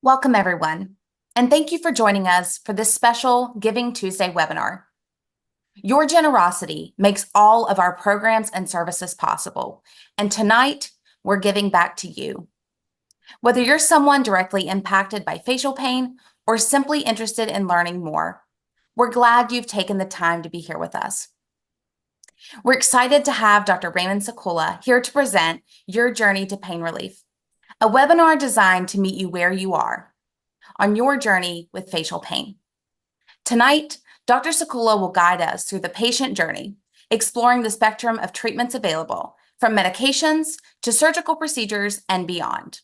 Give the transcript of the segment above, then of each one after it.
Welcome, everyone, and thank you for joining us for this special Giving Tuesday webinar. Your generosity makes all of our programs and services possible, and tonight we're giving back to you. Whether you're someone directly impacted by facial pain or simply interested in learning more, we're glad you've taken the time to be here with us. We're excited to have Dr. Raymond Sakula here to present Your Journey to Pain Relief, a webinar designed to meet you where you are on your journey with facial pain. Tonight, Dr. Sakula will guide us through the patient journey, exploring the spectrum of treatments available, from medications to surgical procedures and beyond.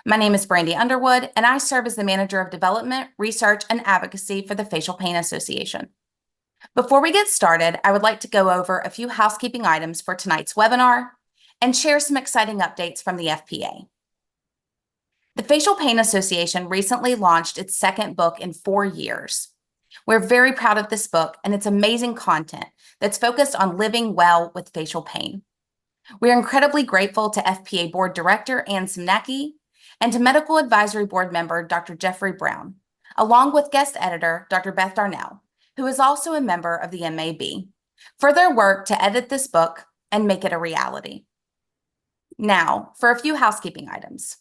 My name is Brandy Underwood, and I serve as the Manager of Development, Research, and Advocacy for the Facial Pain Association. Before we get started, I would like to go over a few housekeeping items for tonight's webinar and share some exciting updates from the FPA. The Facial Pain Association recently launched its second book in 4 years. We're very proud of this book and its amazing content that's focused on living well with facial pain. We're incredibly grateful to FPA Board Director Ann Simnacki and to Medical Advisory Board member Dr. Jeffrey Brown, along with guest editor Dr. Beth Darnell, who is also a member of the MAB, for their work to edit this book and make it a reality. Now, for a few housekeeping items.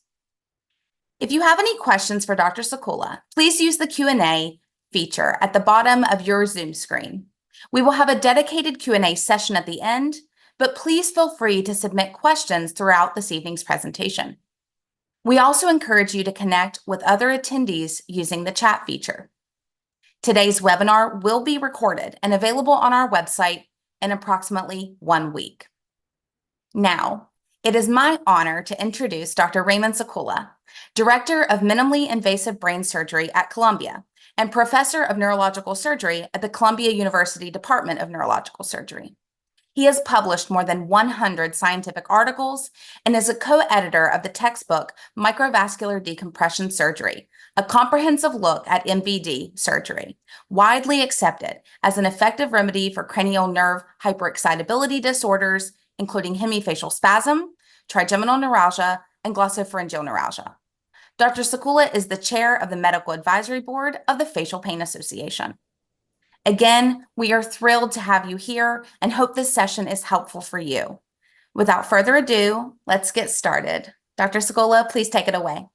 If you have any questions for Dr. Sakula, please use the Q&A feature at the bottom of your Zoom screen. We will have a dedicated Q&A session at the end, but please feel free to submit questions throughout this evening's presentation. We also encourage you to connect with other attendees using the chat feature. Today's webinar will be recorded and available on our website in approximately 1 week. Now, it is my honor to introduce Dr. Raymond Sakula, Director of Minimally Invasive Brain Surgery at Columbia and Professor of Neurological Surgery at the Columbia University Department of Neurological Surgery. He has published more than 100 scientific articles and is a co-editor of the textbook Microvascular Decompression Surgery, a comprehensive look at MVD surgery, widely accepted as an effective remedy for cranial nerve hyperexcitability disorders, including hemifacial spasm, trigeminal neuralgia, and glossopharyngeal neuralgia. Dr. Sakula is the chair of the Medical Advisory Board of the Facial Pain Association. Again, we are thrilled to have you here and hope this session is helpful for you. Without further ado, let's get started. Dr. Sakula, please take it away.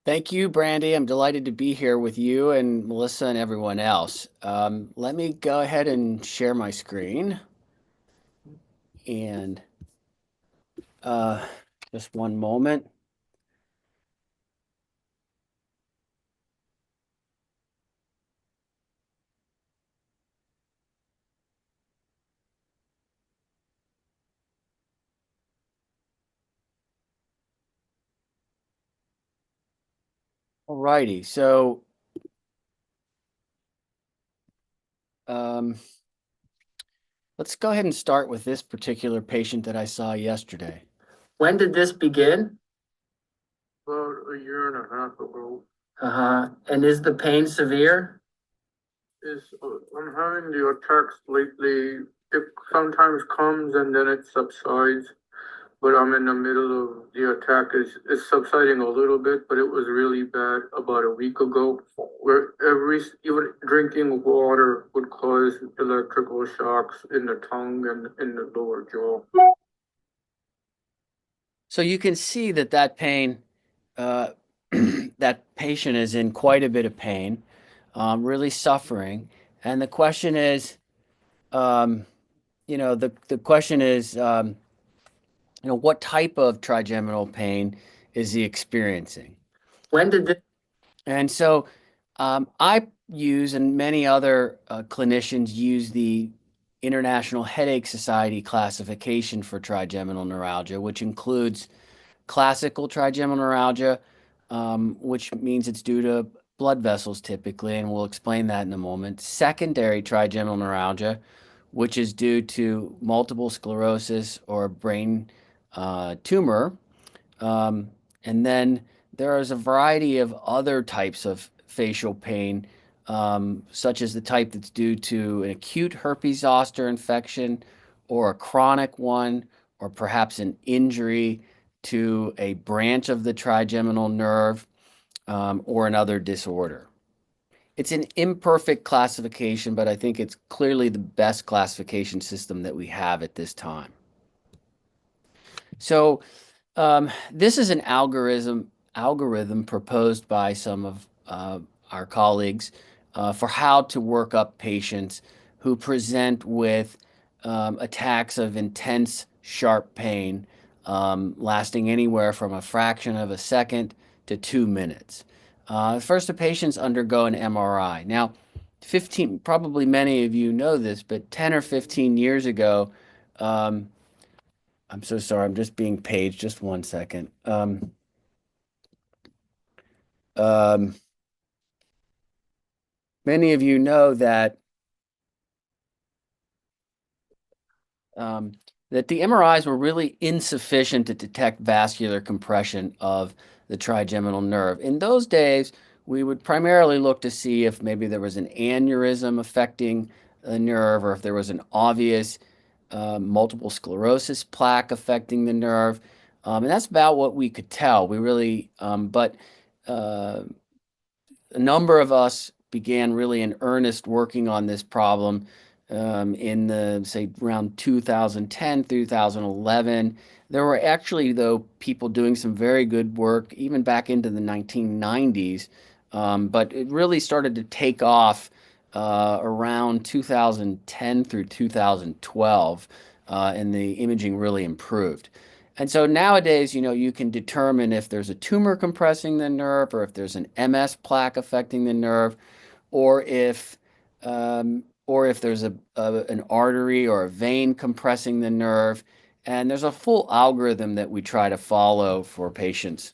Thank you, Brandy. I'm delighted to be here with you and Melissa and everyone else. Let me go ahead and share my screen. And just one moment. All righty, so let's go ahead and start with this particular patient that I saw yesterday. When did this begin? About a year and a half ago. And is the pain severe? I'm having the attacks lately. It sometimes comes and then it subsides, but I'm in the middle of the attack. It's subsiding a little bit, but it was really bad about a week ago, where even drinking water would cause electrical shocks in the tongue and in the lower jaw. So you can see that that pain, that patient is in quite a bit of pain, really suffering. And the question is, the question is, what type of trigeminal pain is he experiencing? When did this? And so I use, and many other clinicians use, the International Headache Society classification for trigeminal neuralgia, which includes classical trigeminal neuralgia, which means it's due to blood vessels typically, and we'll explain that in a moment. Secondary trigeminal neuralgia, which is due to multiple sclerosis or brain tumor. And then there is a variety of other types of facial pain, such as the type that's due to an acute herpes zoster infection or a chronic one, or perhaps an injury to a branch of the trigeminal nerve. or another disorder. It's an imperfect classification, but I think it's clearly the best classification system that we have at this time. So this is an algorithm proposed by some of our colleagues for how to work up patients who present with attacks of intense, sharp pain lasting anywhere from a fraction of a second to 2 minutes. First, the patients undergo an MRI. Now, probably many of you know this, but 10 or 15 years ago, I'm so sorry, I'm just being paged. Just 1 second. Many of you know that that the MRIs were really insufficient to detect vascular compression of the trigeminal nerve. In those days, we would primarily look to see if maybe there was an aneurysm affecting the nerve, or if there was an obvious multiple sclerosis plaque affecting the nerve. And that's about what we could tell. We really, but a number of us began really in earnest working on this problem in the, say, around 2010, 2011. There were actually, though, people doing some very good work even back into the 1990s, but it really started to take off around 2010 through 2012, and the imaging really improved. And so nowadays, you can determine if there's a tumor compressing the nerve, or if there's an MS plaque affecting the nerve, or if there's an artery or a vein compressing the nerve. And there's a full algorithm that we try to follow for patients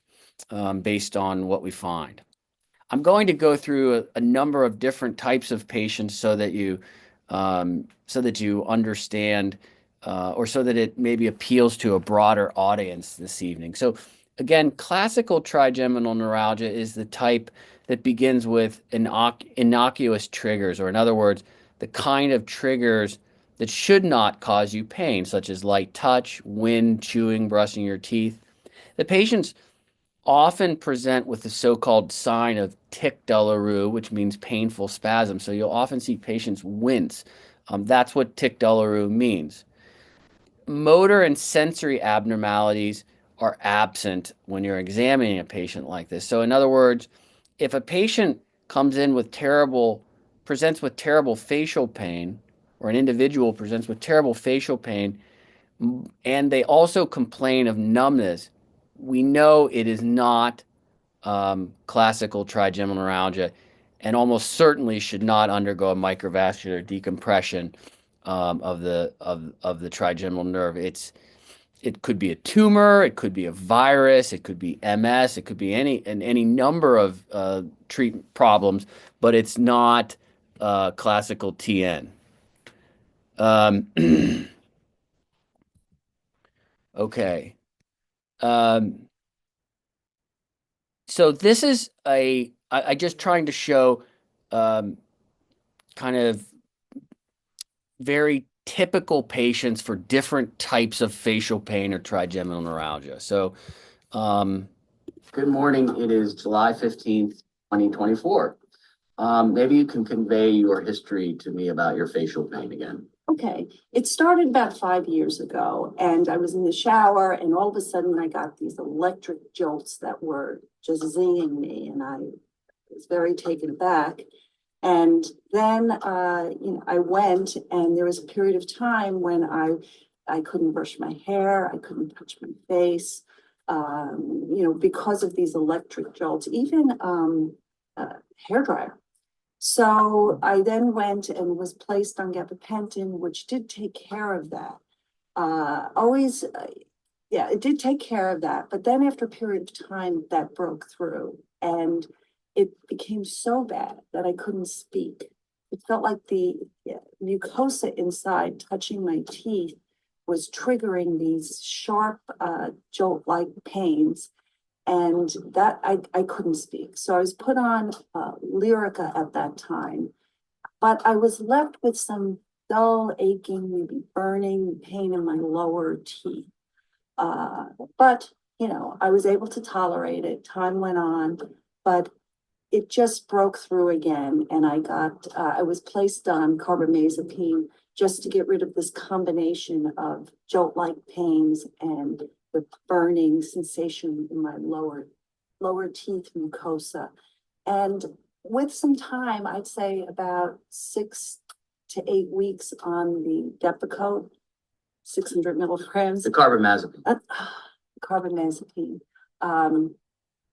based on what we find. I'm going to go through a number of different types of patients so that you understand, or so that it maybe appeals to a broader audience this evening. So again, classical trigeminal neuralgia is the type that begins with innocuous triggers, or in other words, the kind of triggers that should not cause you pain, such as light touch, wind, chewing, brushing your teeth. The patients often present with the so-called sign of tic-douloureux, which means painful spasm. So you'll often see patients wince. That's what tic-douloureux means. Motor and sensory abnormalities are absent when you're examining a patient like this. So in other words, if a patient comes in with presents with terrible facial pain, or an individual presents with terrible facial pain, and they also complain of numbness, we know it is not classical trigeminal neuralgia, and almost certainly should not undergo a microvascular decompression of the trigeminal nerve. It could be a tumor, it could be a virus, it could be MS, it could be any number of treatment problems, but it's not classical TN. Okay. So this is I just trying to show kind of very typical patients for different types of facial pain or trigeminal neuralgia. So good morning. It is July 15th, 2024. Maybe you can convey your history to me about your facial pain again. Okay, it started about 5 years ago, and I was in the shower, and all of a sudden I got these electric jolts that were just zinging me, and I was very taken aback. And then, I went, and there was a period of time when I couldn't brush my hair, I couldn't touch my face, because of these electric jolts, even hairdryer. So I then went and was placed on gabapentin, which did take care of that. It did take care of that. But then after a period of time, that broke through, and it became so bad that I couldn't speak. It felt like the mucosa inside touching my teeth was triggering these sharp jolt-like pains. And that I couldn't speak. So I was put on Lyrica at that time, but I was left with some dull, aching, maybe burning pain in my lower teeth. But I was able to tolerate it. Time went on. but it just broke through again, and I was placed on carbamazepine just to get rid of this combination of jolt-like pains and the burning sensation in my lower teeth mucosa. And with some time, I'd say about 6 to 8 weeks on the Depakote, 600 milligrams. The carbamazepine. Carbamazepine.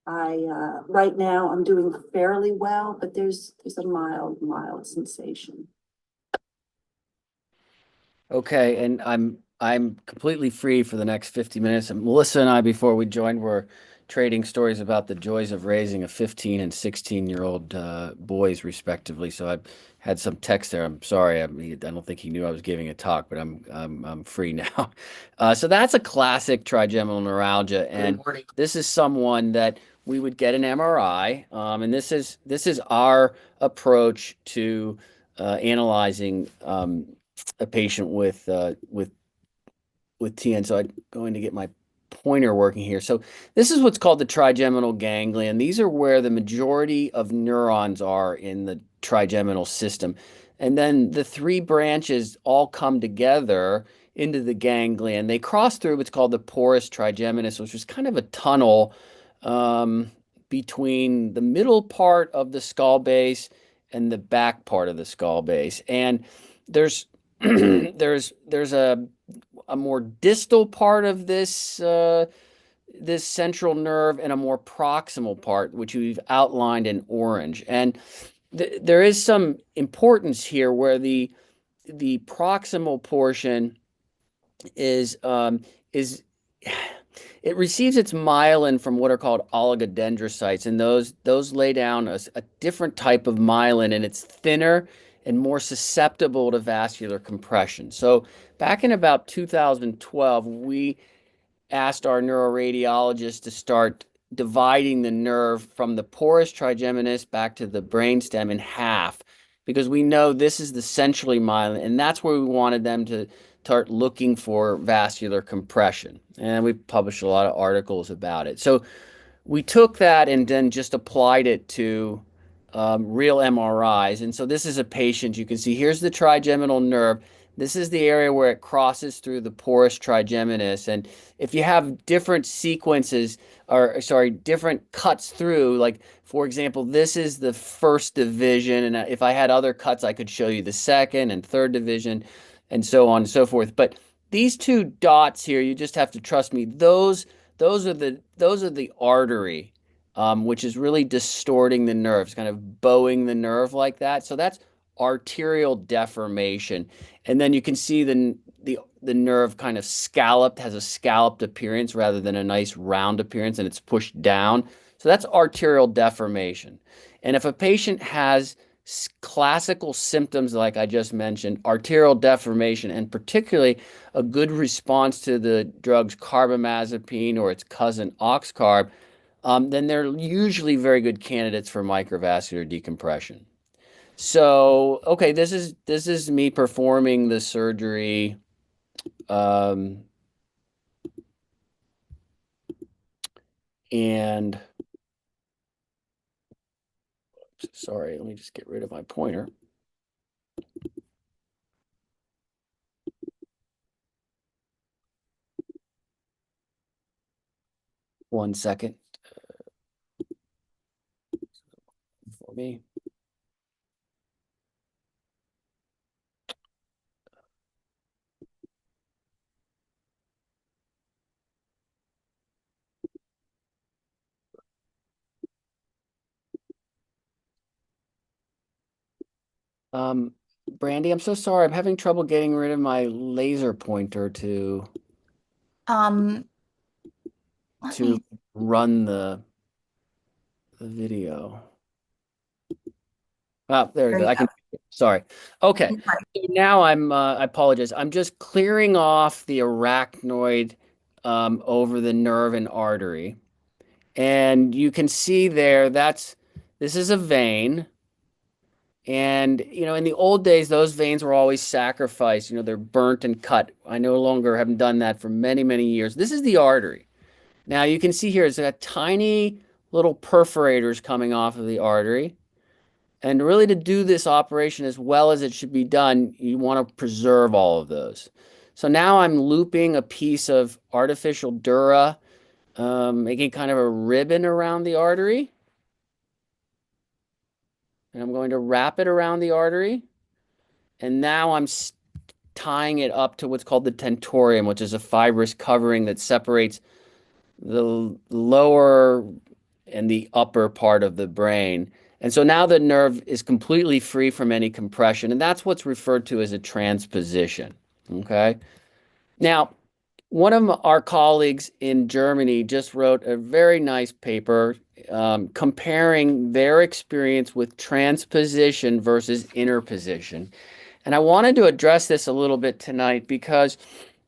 Right now I'm doing fairly well, but there's a mild sensation. Okay, and I'm completely free for the next 50 minutes. And Melissa and I, before we joined, were trading stories about the joys of raising a 15 and 16-year-old boys, respectively. So I had some text there. I'm sorry. I don't think he knew I was giving a talk, but I'm free now. So that's a classic trigeminal neuralgia, and Good morning. this is someone that we would get an MRI, and this is our approach to analyzing a patient with TN. So I'm going to get my pointer working here. So this is what's called the trigeminal ganglion. These are where the majority of neurons are in the trigeminal system. And then the three branches all come together into the ganglion. They cross through what's called the porus trigeminus, which is kind of a tunnel between the middle part of the skull base and the back part of the skull base. And there's there's a more distal part of this this central nerve and a more proximal part, which we've outlined in orange. And there is some importance here where the proximal portion is it receives its myelin from what are called oligodendrocytes, and those lay down a different type of myelin, and it's thinner and more susceptible to vascular compression. So back in about 2012, we asked our neuroradiologist to start dividing the nerve from the porus trigeminus back to the brainstem in half, because we know this is the centrally myelin, and that's where we wanted them to start looking for vascular compression. And we published a lot of articles about it. So we took that and then just applied it to real MRIs. And so this is a patient. You can see here's the trigeminal nerve. This is the area where it crosses through the porus trigeminus. And if you have different sequences, or sorry, different cuts through, like for example, this is the first division. And if I had other cuts, I could show you the second and third division and so on and so forth. But these two dots here, you just have to trust me. Those are the artery, which is really distorting the nerves, kind of bowing the nerve like that. So that's arterial deformation. And then you can see the nerve kind of scalloped, has a scalloped appearance rather than a nice round appearance, and it's pushed down. So that's arterial deformation. And if a patient has classical symptoms like I just mentioned, arterial deformation, and particularly a good response to the drugs carbamazepine or its cousin Oxcarb, then they're usually very good candidates for microvascular decompression. So, okay, this is me performing the surgery. And sorry, let me just get rid of my pointer. One second for me. Brandy, I'm so sorry. I'm having trouble getting rid of my laser pointer to Let me run the video. Oh, there we There go. you I can. Sorry. Okay. Right. So now I apologize. I'm just clearing off the arachnoid over the nerve and artery. And you can see there, this is a vein. And, in the old days, those veins were always sacrificed. They're burnt and cut. I no longer haven't done that for many, many years. This is the artery. Now you can see here, it's a tiny little perforators coming off of the artery. And really to do this operation as well as it should be done, you want to preserve all of those. So now I'm looping a piece of artificial dura, making kind of a ribbon around the artery. And I'm going to wrap it around the artery. And now I'm tying it up to what's called the tentorium, which is a fibrous covering that separates the lower and the upper part of the brain. And so now the nerve is completely free from any compression, and that's what's referred to as a transposition. Okay. Now, one of our colleagues in Germany just wrote a very nice paper comparing their experience with transposition versus interposition. And I wanted to address this a little bit tonight because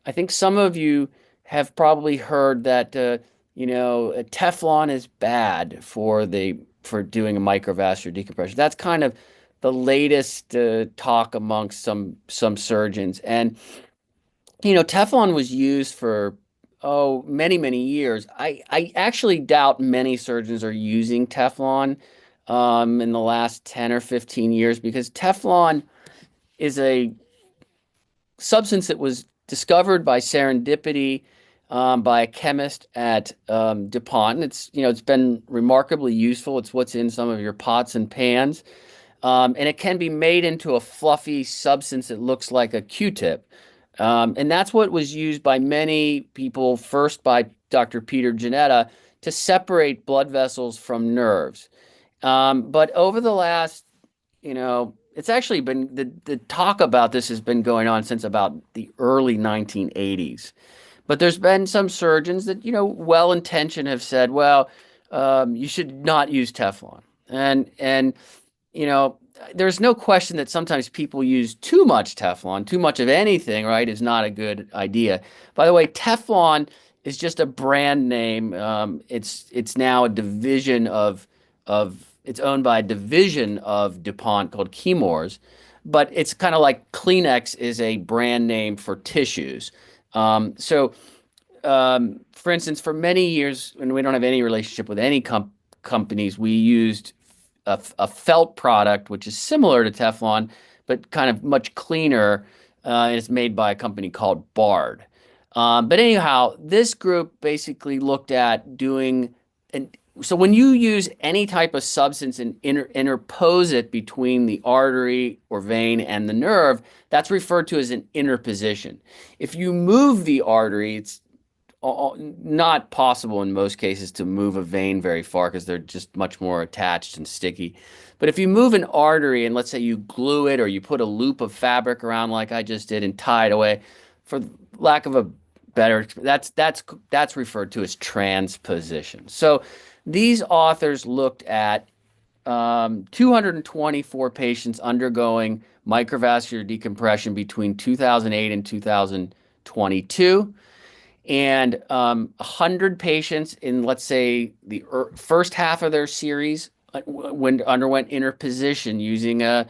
I think some of you have probably heard that Teflon is bad for doing a microvascular decompression. That's kind of the latest talk amongst some surgeons. And Teflon was used for many, many years. I actually doubt many surgeons are using Teflon in the last 10 or 15 years because Teflon is a substance that was discovered by serendipity by a chemist at DuPont. And it's been remarkably useful. It's what's in some of your pots and pans. And it can be made into a fluffy substance that looks like a Q-tip. And that's what was used by many people, first by Dr. Peter Janetta, to separate blood vessels from nerves. But over the last, it's actually been the talk about this has been going on since about the early 1980s. But there's been some surgeons that, well-intentioned have said, well, you should not use Teflon. And there's no question that sometimes people use too much Teflon. Too much of anything, right, is not a good idea. By the way, Teflon is just a brand name. It's now a division it's owned by a division of DuPont called Chemours, but it's kind of like Kleenex is a brand name for tissues. For instance, for many years, when we don't have any relationship with any companies, we used a felt product, which is similar to Teflon, but kind of much cleaner. It's made by a company called Bard. But anyhow, this group basically looked at so when you use any type of substance and interpose it between the artery or vein and the nerve, that's referred to as an interposition. If you move the artery, it's not possible in most cases to move a vein very far because they're just much more attached and sticky. But if you move an artery and let's say you glue it or you put a loop of fabric around like I just did and tie it away, for lack of a better, that's referred to as transposition. So these authors looked at 224 patients undergoing microvascular decompression between 2008 and 2022, and 100 patients in, let's say, the first half of their series underwent interposition using a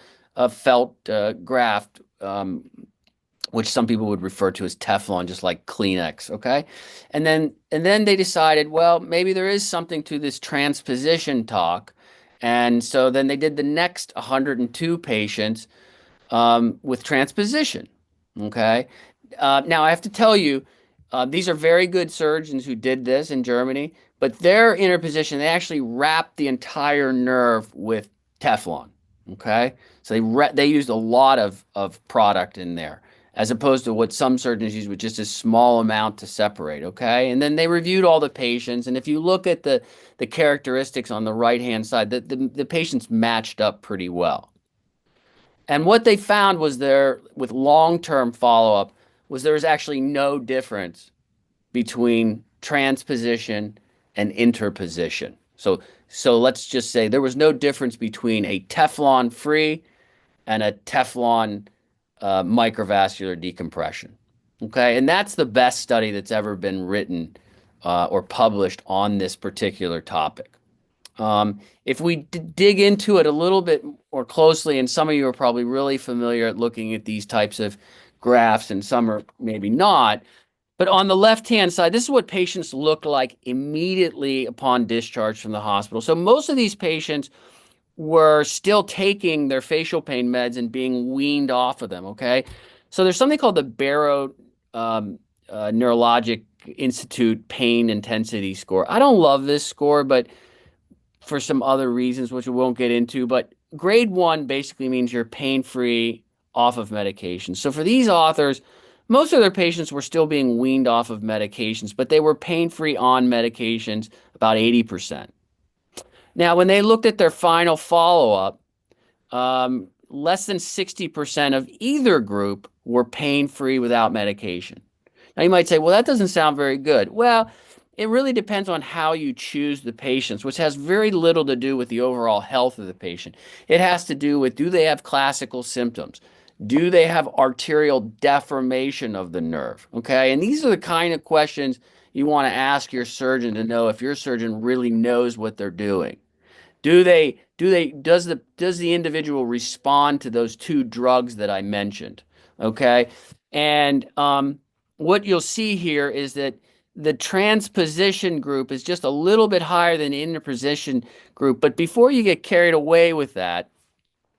felt graft, which some people would refer to as Teflon, just like Kleenex, okay? And then they decided, well, maybe there is something to this transposition talk. And so then they did the next 102 patients with transposition, okay? Now, I have to tell you, these are very good surgeons who did this in Germany, but their interposition, they actually wrapped the entire nerve with Teflon, okay? So they used a lot of product in there, as opposed to what some surgeons use with just a small amount to separate, okay? And then they reviewed all the patients, and if you look at the characteristics on the right-hand side, the patients matched up pretty well. And what they found was with long-term follow-up, was there was actually no difference between transposition and interposition. So let's just say there was no difference between a Teflon-free and a Teflon microvascular decompression. Okay, and that's the best study that's ever been written or published on this particular topic. If we dig into it a little bit more closely, and some of you are probably really familiar at looking at these types of graphs and some are maybe not, But on the left-hand side, this is what patients look like immediately upon discharge from the hospital. So most of these patients were still taking their facial pain meds and being weaned off of them, okay? So there's something called the Barrow Neurologic Institute Pain Intensity Score. I don't love this score, but for some other reasons, which we won't get into. But grade 1 basically means you're pain-free off of medication. So for these authors, most of their patients were still being weaned off of medications, but they were pain-free on medications, about 80%. Now, when they looked at their final follow-up, less than 60% of either group were pain-free without medication. Now, you might say, well, that doesn't sound very good. Well, it really depends on how you choose the patients, which has very little to do with the overall health of the patient. It has to do with, do they have classical symptoms? Do they have arterial deformation of the nerve? Okay, and these are the kind of questions you want to ask your surgeon to know if your surgeon really knows what they're doing. Does the individual respond to those two drugs that I mentioned? Okay. And what you'll see here is that the transposition group is just a little bit higher than the interposition group. But before you get carried away with that,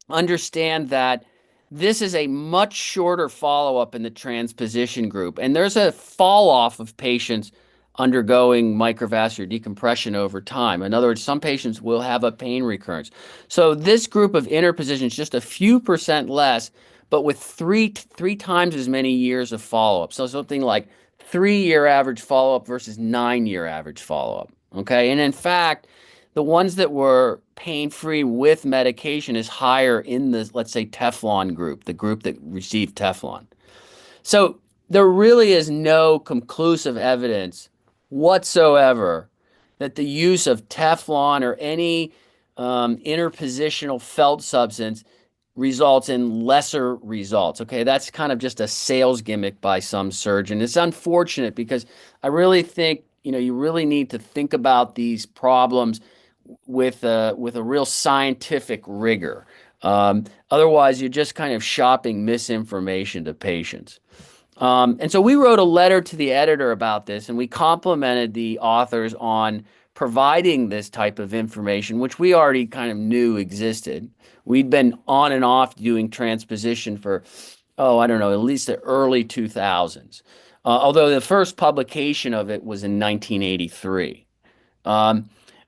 understand that this is a much shorter follow-up in the transposition group. And there's a fall off of patients undergoing microvascular decompression over time. In other words, some patients will have a pain recurrence. So this group of interposition is just a few percent less, but with three times as many years of follow-up. So something like 3-year average follow-up versus 9-year average follow-up. Okay. And in fact, the ones that were pain-free with medication is higher in the, let's say, Teflon group, the group that received Teflon. So there really is no conclusive evidence whatsoever that the use of Teflon or any interpositional felt substance results in lesser results. Okay, that's kind of just a sales gimmick by some surgeon. It's unfortunate because I really think, you really need to think about these problems with a real scientific rigor. Otherwise, you're just kind of shopping misinformation to patients. And so we wrote a letter to the editor about this, and we complimented the authors on providing this type of information, which we already kind of knew existed. We'd been on and off doing transposition for, I don't know, at least the early 2000s. Although the first publication of it was in 1983.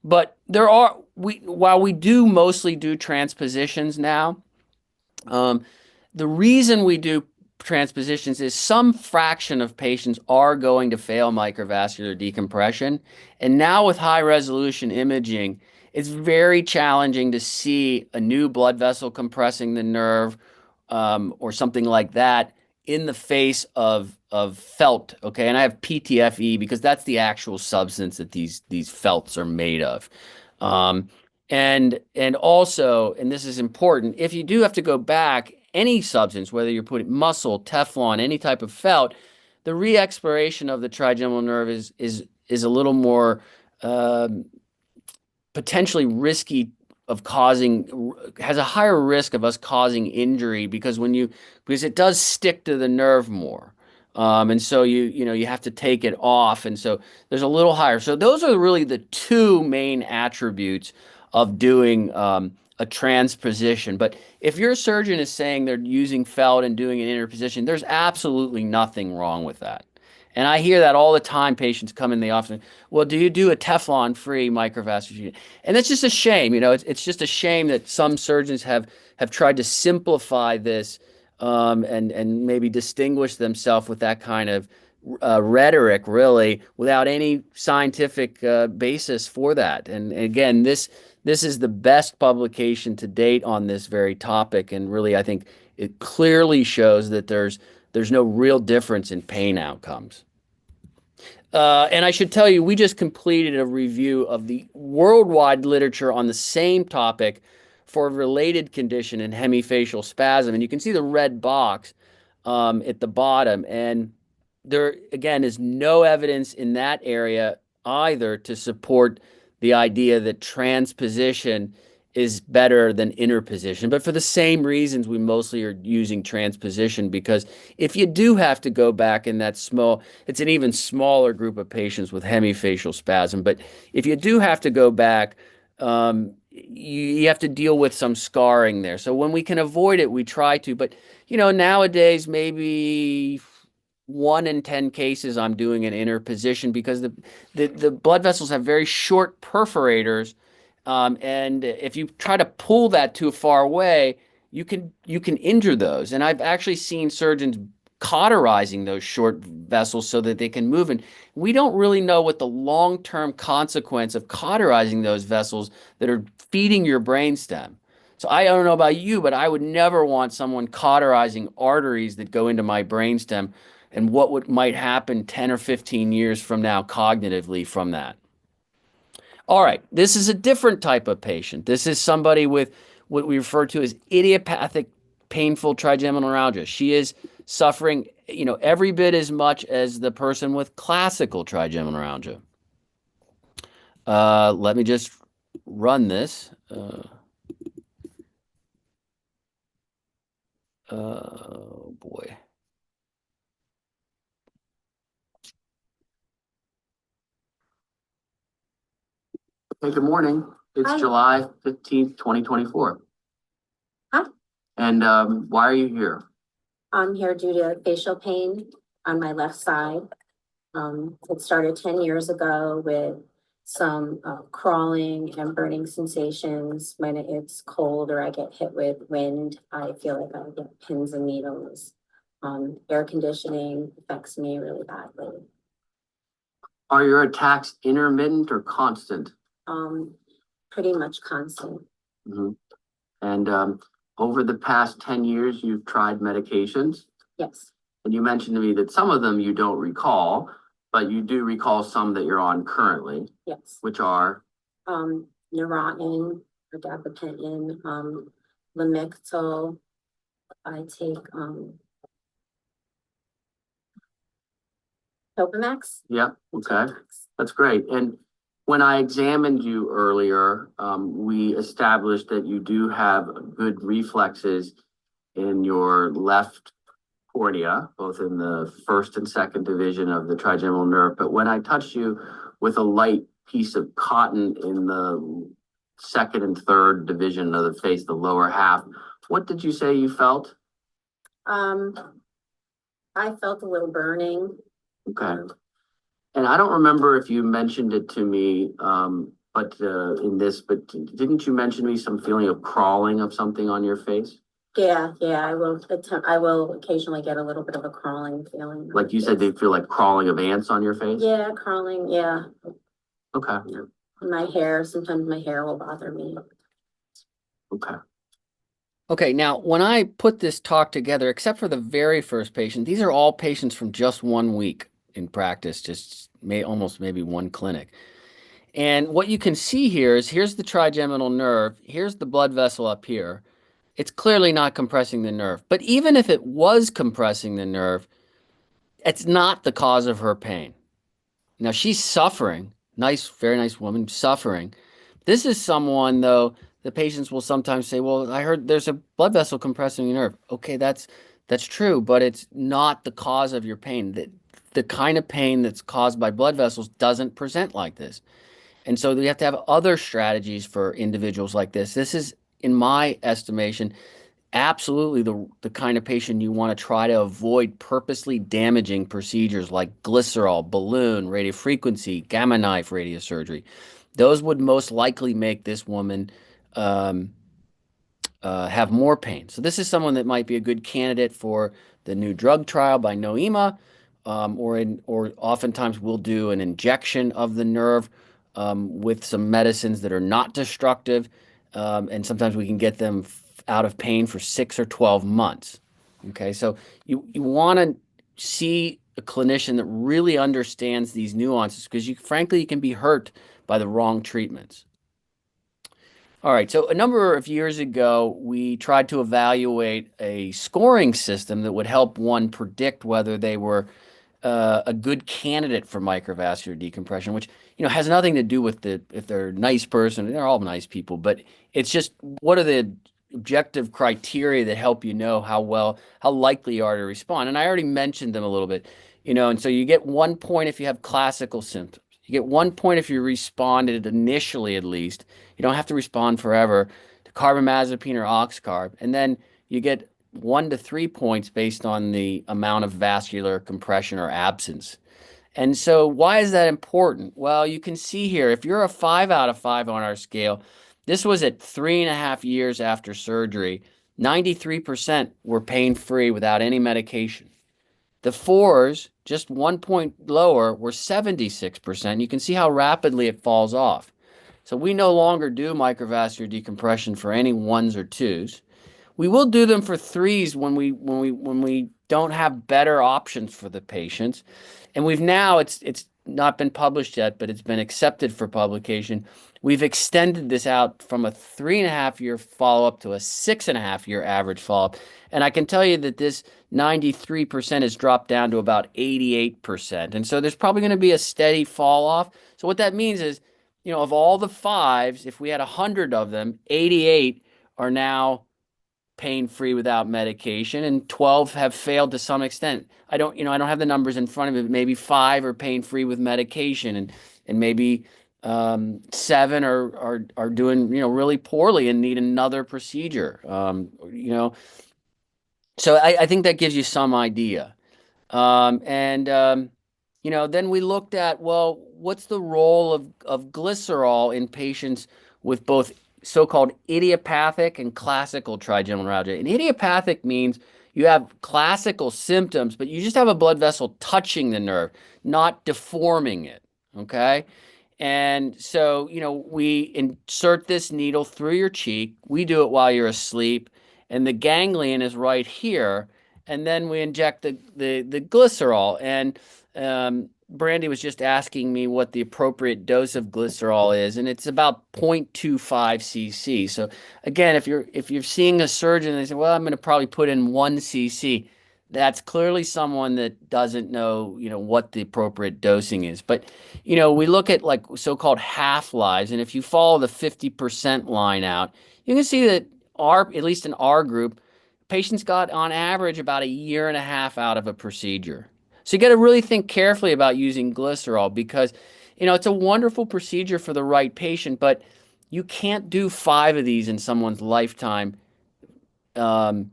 But while we do mostly do transpositions now, the reason we do transpositions is some fraction of patients are going to fail microvascular decompression. And now with high resolution imaging, it's very challenging to see a new blood vessel compressing the nerve or something like that in the face of felt. Okay. And I have PTFE because that's the actual substance that these felts are made of. And also, and this is important, if you do have to go back, any substance, whether you're putting muscle, Teflon, any type of felt, the re-exploration of the trigeminal nerve is a little more potentially risky of has a higher risk of us causing injury because it does stick to the nerve more. And so you have to take it off. And so there's a little higher. So those are really the two main attributes of doing a transposition. But if your surgeon is saying they're using felt and doing an interposition, there's absolutely nothing wrong with that. And I hear that all the time. Patients come in the office, well, do you do a Teflon-free microvascular? And that's just a shame. It's just a shame that some surgeons have tried to simplify this and maybe distinguish themselves with that kind of rhetoric, really, without any scientific basis for that. And again, this is the best publication to date on this very topic, and really, I think it clearly shows that there's no real difference in pain outcomes. And I should tell you, we just completed a review of the worldwide literature on the same topic for a related condition in hemifacial spasm. And you can see the red box at the bottom. And there, again, is no evidence in that area either to support the idea that transposition is better than interposition, but for the same reasons we mostly are using transposition, because if you do have to go back in that small, it's an even smaller group of patients with hemifacial spasm, but if you do have to go back, you have to deal with some scarring there. So when we can avoid it, we try to, but nowadays maybe 1 in 10 cases I'm doing an interposition because the blood vessels have very short perforators. And if you try to pull that too far away, you can injure those. And I've actually seen surgeons cauterizing those short vessels so that they can move. And we don't really know what the long-term consequence of cauterizing those vessels that are feeding your brainstem. So I don't know about you, but I would never want someone cauterizing arteries that go into my brainstem and what might happen 10 or 15 years from now cognitively from that. All right, this is a different type of patient. This is somebody with what we refer to as idiopathic painful trigeminal neuralgia. She is suffering, every bit as much as the person with classical trigeminal neuralgia. Let me just run this. Oh boy. Hey, good morning. It's Hi. July 15th, 2024. Hi. And why are you here? I'm here due to facial pain on my left side. It started 10 years ago with some crawling and burning sensations. When it's cold or I get hit with wind, I feel like I get pins and needles. Air conditioning affects me really badly. Are your attacks intermittent or constant? Pretty much constant. Mhm. And over the past 10 years, you've tried medications. Yes, And you mentioned to me that some of them you don't recall, but you do recall some that you're on currently, yes. which are, Neurontin, or gabapentin, Lamictal. I take Topamax. yeah, okay. That's great. And when I examined you earlier, we established that you do have good reflexes in your left cornea, both in the first and second division of the trigeminal nerve. But when I touched you with a light piece of cotton in the second and third division of the face, the lower half, what did you say you felt? I felt a little burning. Okay. And I don't remember if you mentioned it to me, but didn't you mention to me some feeling of crawling of something on your face? Yeah, I will occasionally get a little bit of a crawling feeling. Like you said, they feel like crawling of ants on your face? Yeah, crawling, yeah. Okay, Sometimes my hair will bother me. okay. Okay, now when I put this talk together, except for the very first patient, these are all patients from just 1 week in practice, just almost maybe one clinic. And what you can see here is here's the trigeminal nerve, here's the blood vessel up here. It's clearly not compressing the nerve. But even if it was compressing the nerve, it's not the cause of her pain. Now she's suffering. Nice, very nice woman, suffering. This is someone, though, the patients will sometimes say, well, I heard there's a blood vessel compressing your nerve. Okay, that's true, but it's not the cause of your pain. The kind of pain that's caused by blood vessels doesn't present like this. And so we have to have other strategies for individuals like this. This is, in my estimation, absolutely the kind of patient you want to try to avoid purposely damaging procedures like glycerol, balloon, radiofrequency, gamma knife radiosurgery. Those would most likely make this woman have more pain. So this is someone that might be a good candidate for the new drug trial by Noema, or oftentimes we'll do an injection of the nerve with some medicines that are not destructive, and sometimes we can get them out of pain for 6 or 12 months. Okay, so you want to see a clinician that really understands these nuances, because frankly you can be hurt by the wrong treatments. All right, so a number of years ago, we tried to evaluate a scoring system that would help one predict whether they were a good candidate for microvascular decompression, which, has nothing to do with if they're a nice person. They're all nice people, but it's just what are the objective criteria that help you know how likely you are to respond. And I already mentioned them a little bit, and so you get 1 point if you have classical symptoms. You get 1 point if you responded initially, at least. You don't have to respond forever to carbamazepine or Oxcarb. And then you get 1 to 3 points based on the amount of vascular compression or absence. And so why is that important? Well, you can see here, if you're a 5 out of 5 on our scale, this was at 3.5 years after surgery. 93% were pain-free without any medication. The 4s, just 1 point lower, were 76%. You can see how rapidly it falls off. So we no longer do microvascular decompression for any 1s or 2s. We will do them for 3s when we don't have better options for the patients. And it's not been published yet, but it's been accepted for publication. We've extended this out from a 3.5-year follow-up to a 6.5-year average follow-up. And I can tell you that this 93% has dropped down to about 88%. And so there's probably going to be a steady fall off. So what that means is, of all the 5s, if we had 100 of them, 88 are now pain-free without medication, and 12 have failed to some extent. I don't have the numbers in front of me. Maybe 5 are pain-free with medication, and maybe 7 are doing really poorly and need another procedure. So I think that gives you some idea. Then we looked at, well, what's the role of glycerol in patients with both so-called idiopathic and classical trigeminal neuralgia. And idiopathic means you have classical symptoms, but you just have a blood vessel touching the nerve, not deforming it, okay? And so, we insert this needle through your cheek. We do it while you're asleep, and the ganglion is right here. And then we inject the glycerol. And Brandy was just asking me what the appropriate dose of glycerol is, and it's about 0.25 cc. So again, if you're seeing a surgeon and they say, well, I'm going to probably put in 1 cc, that's clearly someone that doesn't know, what the appropriate dosing is. But, we look at like so-called half-lives, and if you follow the 50% line out, you can see that at least in our group, patients got on average about 1.5 years out of a procedure. So you got to really think carefully about using glycerol because, it's a wonderful procedure for the right patient, but you can't do 5 of these in someone's lifetime and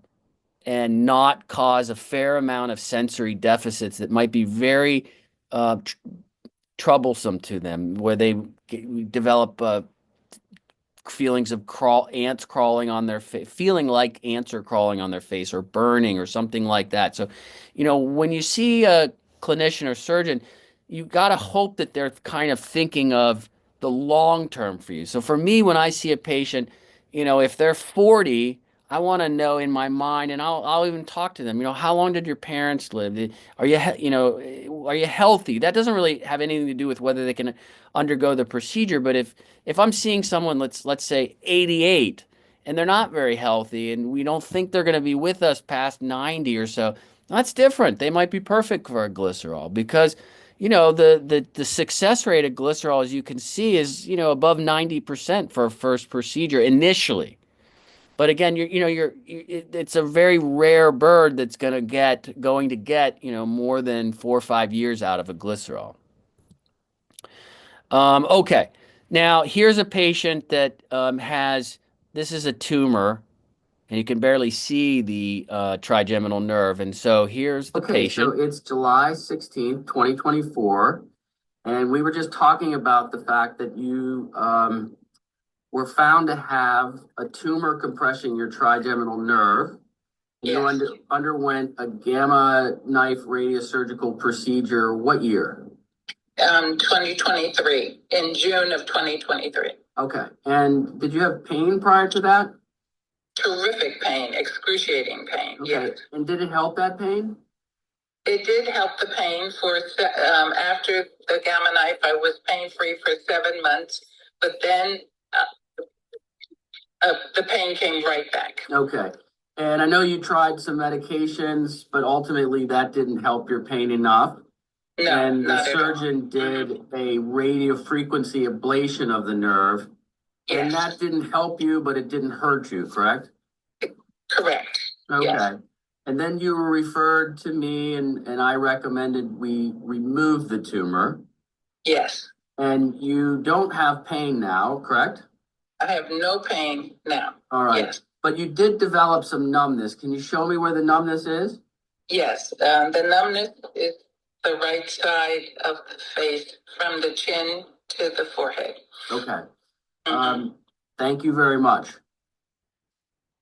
not cause a fair amount of sensory deficits that might be very troublesome to them, where they develop feelings of ants crawling on their face, feeling like ants are crawling on their face, or burning or something like that. So, when you see a clinician or surgeon, you got to hope that they're kind of thinking of the long term for you. So for me, when I see a patient, if they're 40, I want to know in my mind, and I'll even talk to them, how long did your parents live? Are you healthy? That doesn't really have anything to do with whether they can undergo the procedure. But if I'm seeing someone, let's say 88, and they're not very healthy, and we don't think they're going to be with us past 90 or so, that's different. They might be perfect for a glycerol because, the success rate of glycerol, as you can see, is, above 90% for a first procedure initially. But again, it's a very rare bird that's going to get, more than 4 or 5 years out of a glycerol. Okay, now here's a patient that this is a tumor, and you can barely see the trigeminal nerve. And so here's the patient. So it's July 16th, 2024, and we were just talking about the fact that you were found to have a tumor compressing your trigeminal nerve. Yes. You underwent a gamma knife radiosurgical procedure. What year? 2023, in June of 2023. Okay. And did you have pain prior to that? Terrific pain, excruciating pain. Okay. Yes. And did it help that pain? It did help the pain for, after the gamma knife, I was pain-free for 7 months, but then the pain came right back. Okay. And I know you tried some medications, but ultimately that didn't help your pain enough. No, And the not at all. surgeon did a radiofrequency ablation of the nerve. And Yes, that didn't help you, but it didn't hurt you, correct? correct. Yes. Okay. And then you were referred to me and I recommended we remove the tumor. Yes, And you don't have pain now, correct? I have no pain now. All right. Yes, But you did develop some numbness. Can you show me where the numbness is? yes. The numbness is the right side of the face from the chin to the forehead. Okay. Mhm. Thank you very much.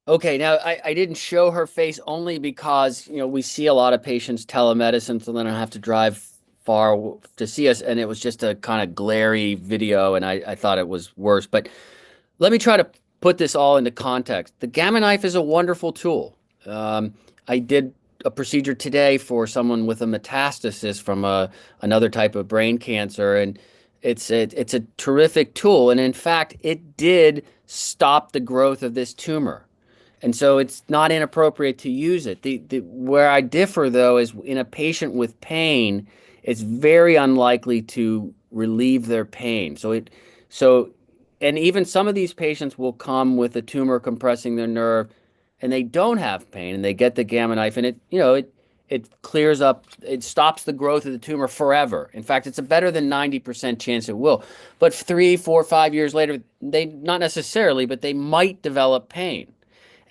Okay, now I didn't show her face only because, we see a lot of patients telemedicine, so they don't have to drive far to see us, and it was just a kind of glary video, and I thought it was worse. But let me try to put this all into context. The Gamma Knife is a wonderful tool. I did a procedure today for someone with a metastasis from another type of brain cancer, and it's a terrific tool. And in fact, it did stop the growth of this tumor. And so it's not inappropriate to use it. Where I differ, though, is in a patient with pain, it's very unlikely to relieve their pain. And even some of these patients will come with a tumor compressing their nerve, and they don't have pain, and they get the Gamma Knife, and it clears up, it stops the growth of the tumor forever. In fact, it's a better than 90% chance it will. But 3, 4, 5 years later, they not necessarily, but they might develop pain.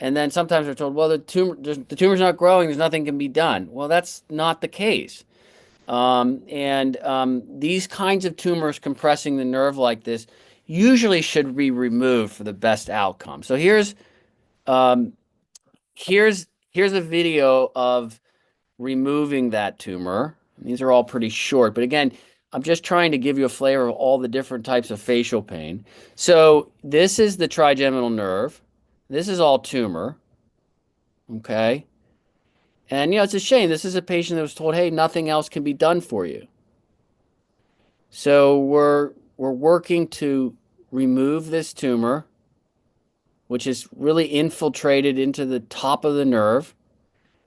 And then sometimes they're told, well, the tumor's not growing, there's nothing can be done. Well, that's not the case. These kinds of tumors compressing the nerve like this usually should be removed for the best outcome. So um, here's a video of removing that tumor. These are all pretty short, but again, I'm just trying to give you a flavor of all the different types of facial pain. So this is the trigeminal nerve. This is all tumor. Okay. And it's a shame. This is a patient that was told, hey, nothing else can be done for you. So we're working to remove this tumor, which is really infiltrated into the top of the nerve.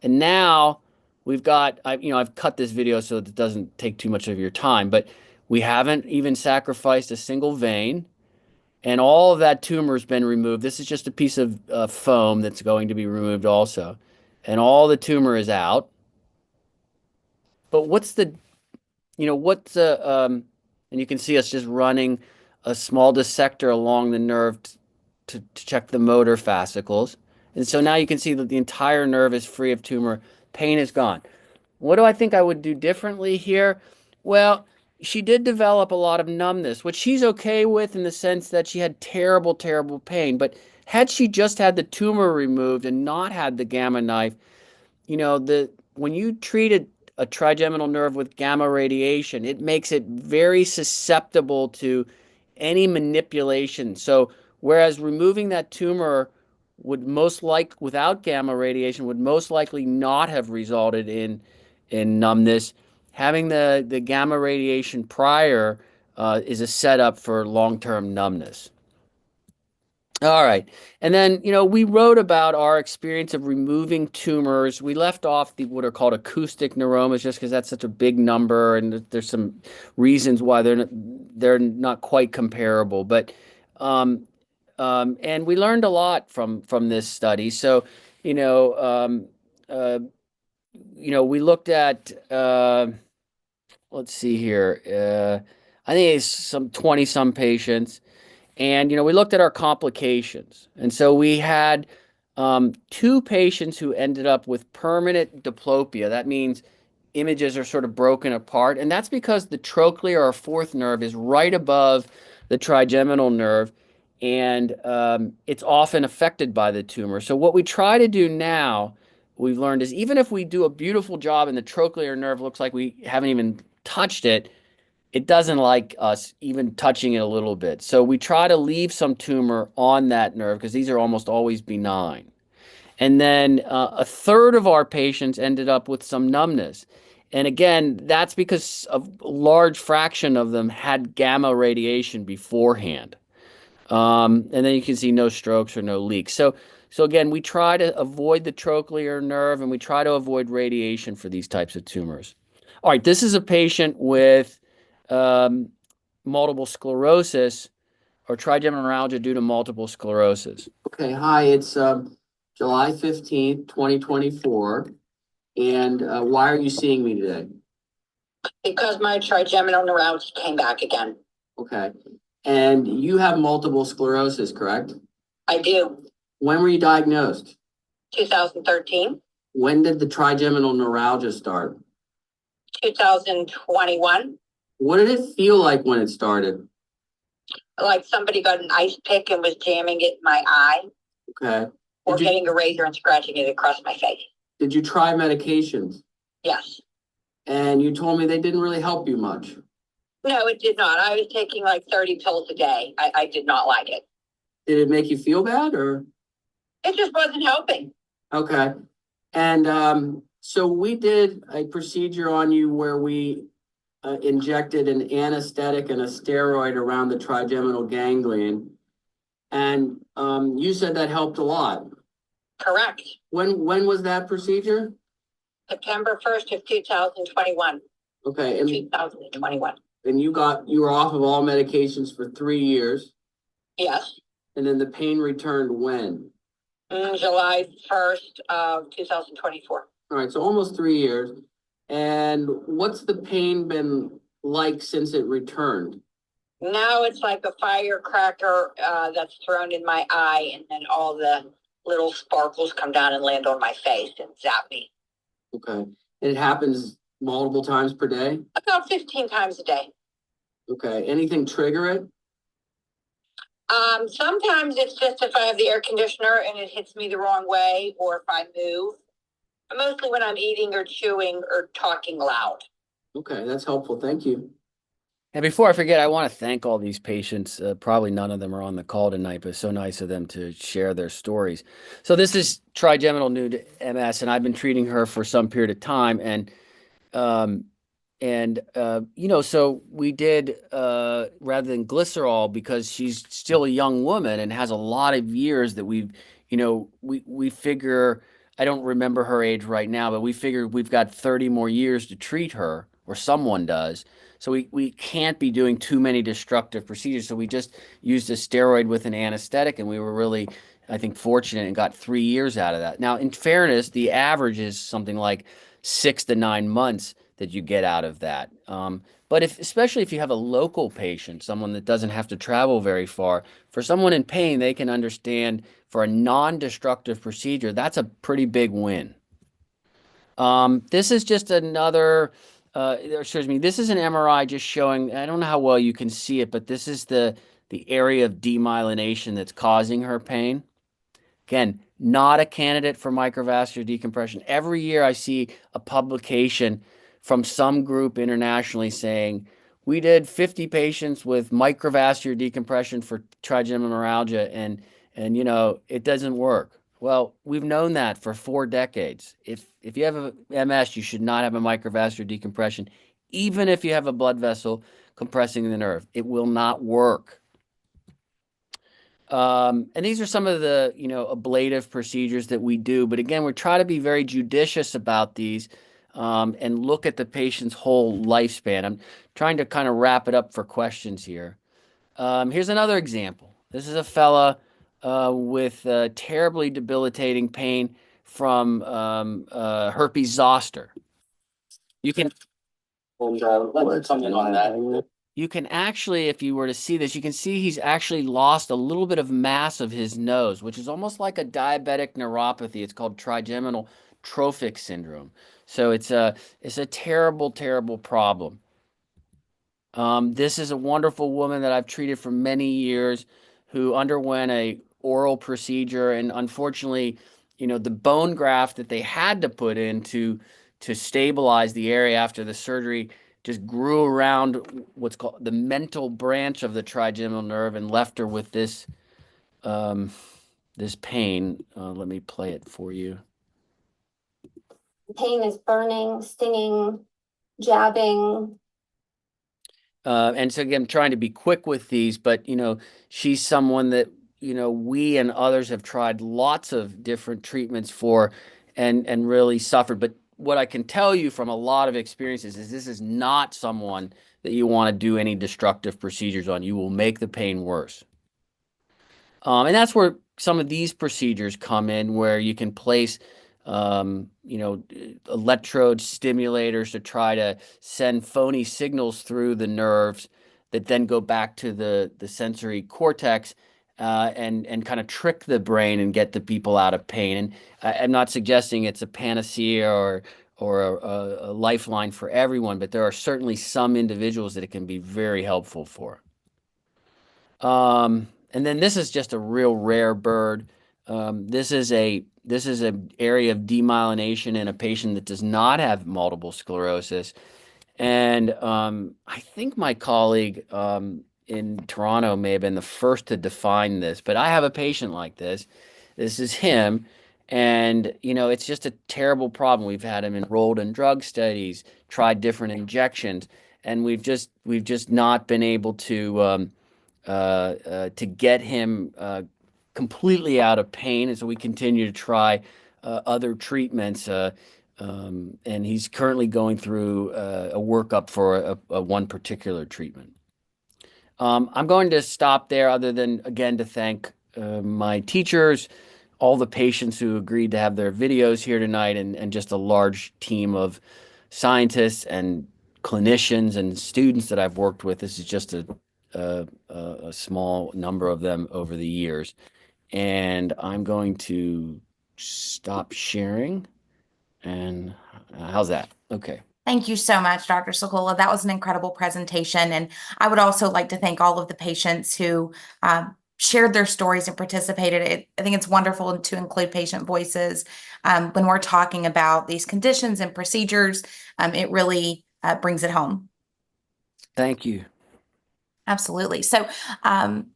And now we've got, I've cut this video so it doesn't take too much of your time, but we haven't even sacrificed a single vein. And all of that tumor has been removed. This is just a piece of foam that's going to be removed also. And all the tumor is out. But and you can see us just running a small dissector along the nerve to check the motor fascicles. And so now you can see that the entire nerve is free of tumor. Pain is gone. What do I think I would do differently here? Well, she did develop a lot of numbness, which she's okay with in the sense that she had terrible, terrible pain. But had she just had the tumor removed and not had the Gamma Knife, when you treat a trigeminal nerve with gamma radiation, it makes it very susceptible to any manipulation. So whereas removing that tumor without gamma radiation would most likely not have resulted in numbness, having the gamma radiation prior is a setup for long-term numbness. All right. And then, we wrote about our experience of removing tumors. We left off what are called acoustic neuromas just because that's such a big number, and there's some reasons why they're not quite comparable. But and we learned a lot from this study. So, we looked at let's see here. I think it's some 20 some patients. And, we looked at our complications. And so we had 2 patients who ended up with permanent diplopia. That means images are sort of broken apart. And that's because the trochlea, or fourth nerve, is right above the trigeminal nerve. And it's often affected by the tumor. So what we try to do now, we've learned, is even if we do a beautiful job and the trochlear nerve looks like we haven't even touched it, it doesn't like us even touching it a little bit. So we try to leave some tumor on that nerve because these are almost always benign. And then a third of our patients ended up with some numbness. And again, that's because a large fraction of them had gamma radiation beforehand. And then you can see no strokes or no leaks. So again, we try to avoid the trochlear nerve, and we try to avoid radiation for these types of tumors. All right, this is a patient with multiple sclerosis or trigeminal neuralgia due to multiple sclerosis. Okay, hi, it's July 15th, 2024. And why are you seeing me today? Because my trigeminal neuralgia came back again. Okay. And you have multiple sclerosis, correct? I do. When were you diagnosed? 2013, When did the trigeminal neuralgia start? 2021, What did it feel like when it started? like somebody got an ice pick and was jamming it in my eye, Okay. or Did you, getting a razor and scratching it across my face. did you try medications? Yes. And you told me they didn't really help you much. No, it did not. I was taking like 30 pills a day. I did not like it. Did it make you feel bad or? It just wasn't helping. Okay. And so we did a procedure on you where we injected an anesthetic and a steroid around the trigeminal ganglion. And you said that helped a lot. Correct. When was that procedure? September 1st of 2021. Okay, and 2021. you were off of all medications for 3 years, Yes. and then the pain returned when? July 1st of 2024. All right, so almost 3 years. And what's the pain been like since it returned? Now it's like a firecracker that's thrown in my eye, and then all the little sparkles come down and land on my face and zap me. Okay, and it happens multiple times per day? About 15 times a day. Okay, anything trigger it? Sometimes it's just if I have the air conditioner and it hits me the wrong way, or if I move. Mostly when I'm eating or chewing or talking loud. Okay, that's helpful. Thank you. And before I forget, I want to thank all these patients. Probably none of them are on the call tonight, but it's so nice of them to share their stories. So this is trigeminal new to MS, and I've been treating her for some period of time. So we did rather than glycerol, because she's still a young woman and has a lot of years that we figure. I don't remember her age right now, but we figure we've got 30 more years to treat her, or someone does. So we can't be doing too many destructive procedures. So we just used a steroid with an anesthetic, and we were really, I think, fortunate and got 3 years out of that. Now, in fairness, the average is something like 6 to 9 months that you get out of that. But especially if you have a local patient, someone that doesn't have to travel very far, for someone in pain, they can understand for a non-destructive procedure, that's a pretty big win. This is just another, this is an MRI just showing, I don't know how well you can see it, but this is the area of demyelination that's causing her pain. Again, not a candidate for microvascular decompression. Every year I see a publication from some group internationally saying, we did 50 patients with microvascular decompression for trigeminal neuralgia, and it doesn't work. Well, we've known that for 4 decades. If you have a MS, you should not have a microvascular decompression, even if you have a blood vessel compressing the nerve. It will not work. And these are some of the, ablative procedures that we do. But again, we try to be very judicious about these and look at the patient's whole lifespan. I'm trying to kind of wrap it up for questions here. Here's another example. This is a fella with terribly debilitating pain from herpes zoster. You can Let's comment on that. You can actually, if you were to see this, you can see he's actually lost a little bit of mass of his nose, which is almost like a diabetic neuropathy. It's called trigeminal trophic syndrome. So it's a terrible, terrible problem. This is a wonderful woman that I've treated for many years who underwent a oral procedure, and unfortunately, the bone graft that they had to put in to stabilize the area after the surgery just grew around what's called the mental branch of the trigeminal nerve and left her with this this pain. Let me play it for you. Pain is burning, stinging, jabbing. And so again, I'm trying to be quick with these, but she's someone that we and others have tried lots of different treatments for, and really suffered. But what I can tell you from a lot of experiences is this is not someone that you want to do any destructive procedures on. You will make the pain worse. And that's where some of these procedures come in, where you can place, electrode stimulators to try to send phony signals through the nerves that then go back to the sensory cortex, and kind of trick the brain and get the people out of pain. And I'm not suggesting it's a panacea or a lifeline for everyone, but there are certainly some individuals that it can be very helpful for. And then this is just a real rare bird. This is an area of demyelination in a patient that does not have multiple sclerosis. And I think my colleague in Toronto may have been the first to define this, but I have a patient like this. This is him. And, it's just a terrible problem. We've had him enrolled in drug studies, tried different injections, and we've just not been able to get him completely out of pain. And so we continue to try other treatments. And he's currently going through a workup for a one particular treatment. I'm going to stop there, other than, again, to thank my teachers, all the patients who agreed to have their videos here tonight, and just a large team of scientists and clinicians and students that I've worked with. This is just a small number of them over the years. And I'm going to stop sharing. And how's that? Okay. Thank you so much, Dr. Sokola. That was an incredible presentation. And I would also like to thank all of the patients who shared their stories and participated. I think it's wonderful to include patient voices when we're talking about these conditions and procedures. It really brings it home. Thank you. Absolutely. So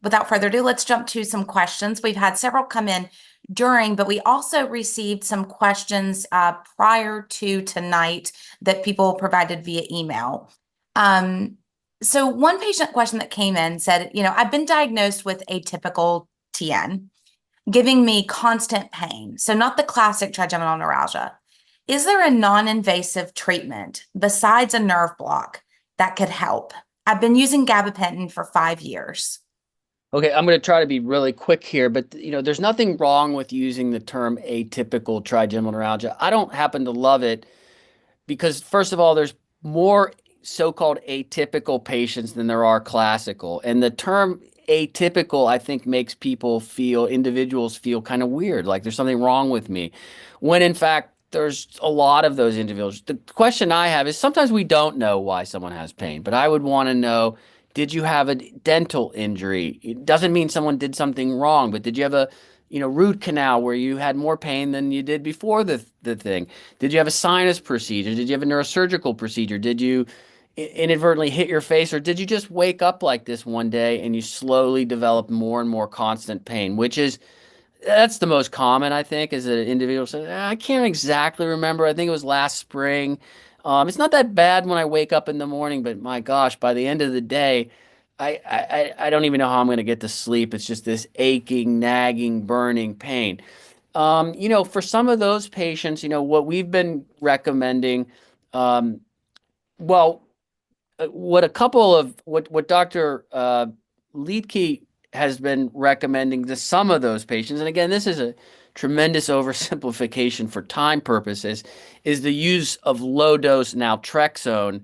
without further ado, let's jump to some questions. We've had several come in during, but we also received some questions prior to tonight that people provided via email. So one patient question that came in said, I've been diagnosed with atypical TN, giving me constant pain. So not the classic trigeminal neuralgia. Is there a non-invasive treatment besides a nerve block that could help? I've been using gabapentin for 5 years. Okay, I'm going to try to be really quick here, but there's nothing wrong with using the term atypical trigeminal neuralgia. I don't happen to love it because, first of all, there's more so-called atypical patients than there are classical. And the term atypical, I think, makes individuals feel kind of weird, like there's something wrong with me, when in fact, there's a lot of those individuals. The question I have is, sometimes we don't know why someone has pain, but I would want to know, did you have a dental injury? It doesn't mean someone did something wrong, but did you have a root canal where you had more pain than you did before the thing? Did you have a sinus procedure? Did you have a neurosurgical procedure? Did you inadvertently hit your face, or did you just wake up like this one day and you slowly develop more and more constant pain, that's the most common, I think, is that an individual says, I can't exactly remember. I think it was last spring. It's not that bad when I wake up in the morning, but my gosh, by the end of the day, I don't even know how I'm going to get to sleep. It's just this aching, nagging, burning pain. For some of those patients, what we've been recommending, what Dr. Liedtke has been recommending to some of those patients, and again, this is a tremendous oversimplification for time purposes, is the use of low-dose naltrexone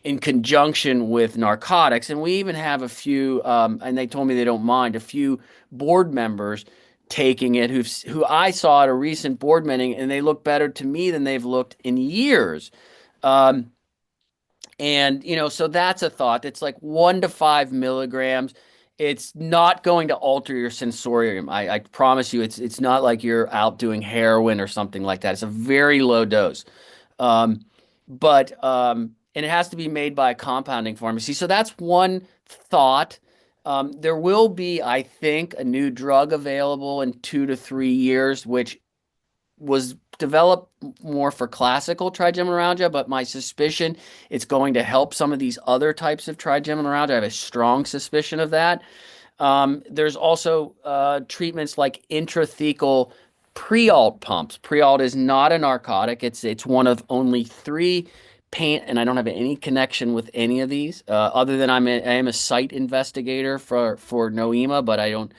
in conjunction with narcotics. And we even have a few, and they told me they don't mind, a few board members taking it who I saw at a recent board meeting, and they look better to me than they've looked in years. So that's a thought. It's like 1 to 5 milligrams. It's not going to alter your sensorium. I promise you, it's not like you're out doing heroin or something like that. It's a very low dose. And it has to be made by a compounding pharmacy. So that's one thought. There will be, I think, a new drug available in 2 to 3 years, which was developed more for classical trigeminal neuralgia, but my suspicion it's going to help some of these other types of trigeminal neuralgia. I have a strong suspicion of that. There's also treatments like intrathecal Prialt pumps. Prialt is not a narcotic. It's one of only three pain, and I don't have any connection with any of these, other than I am a site investigator for Noema, but I don't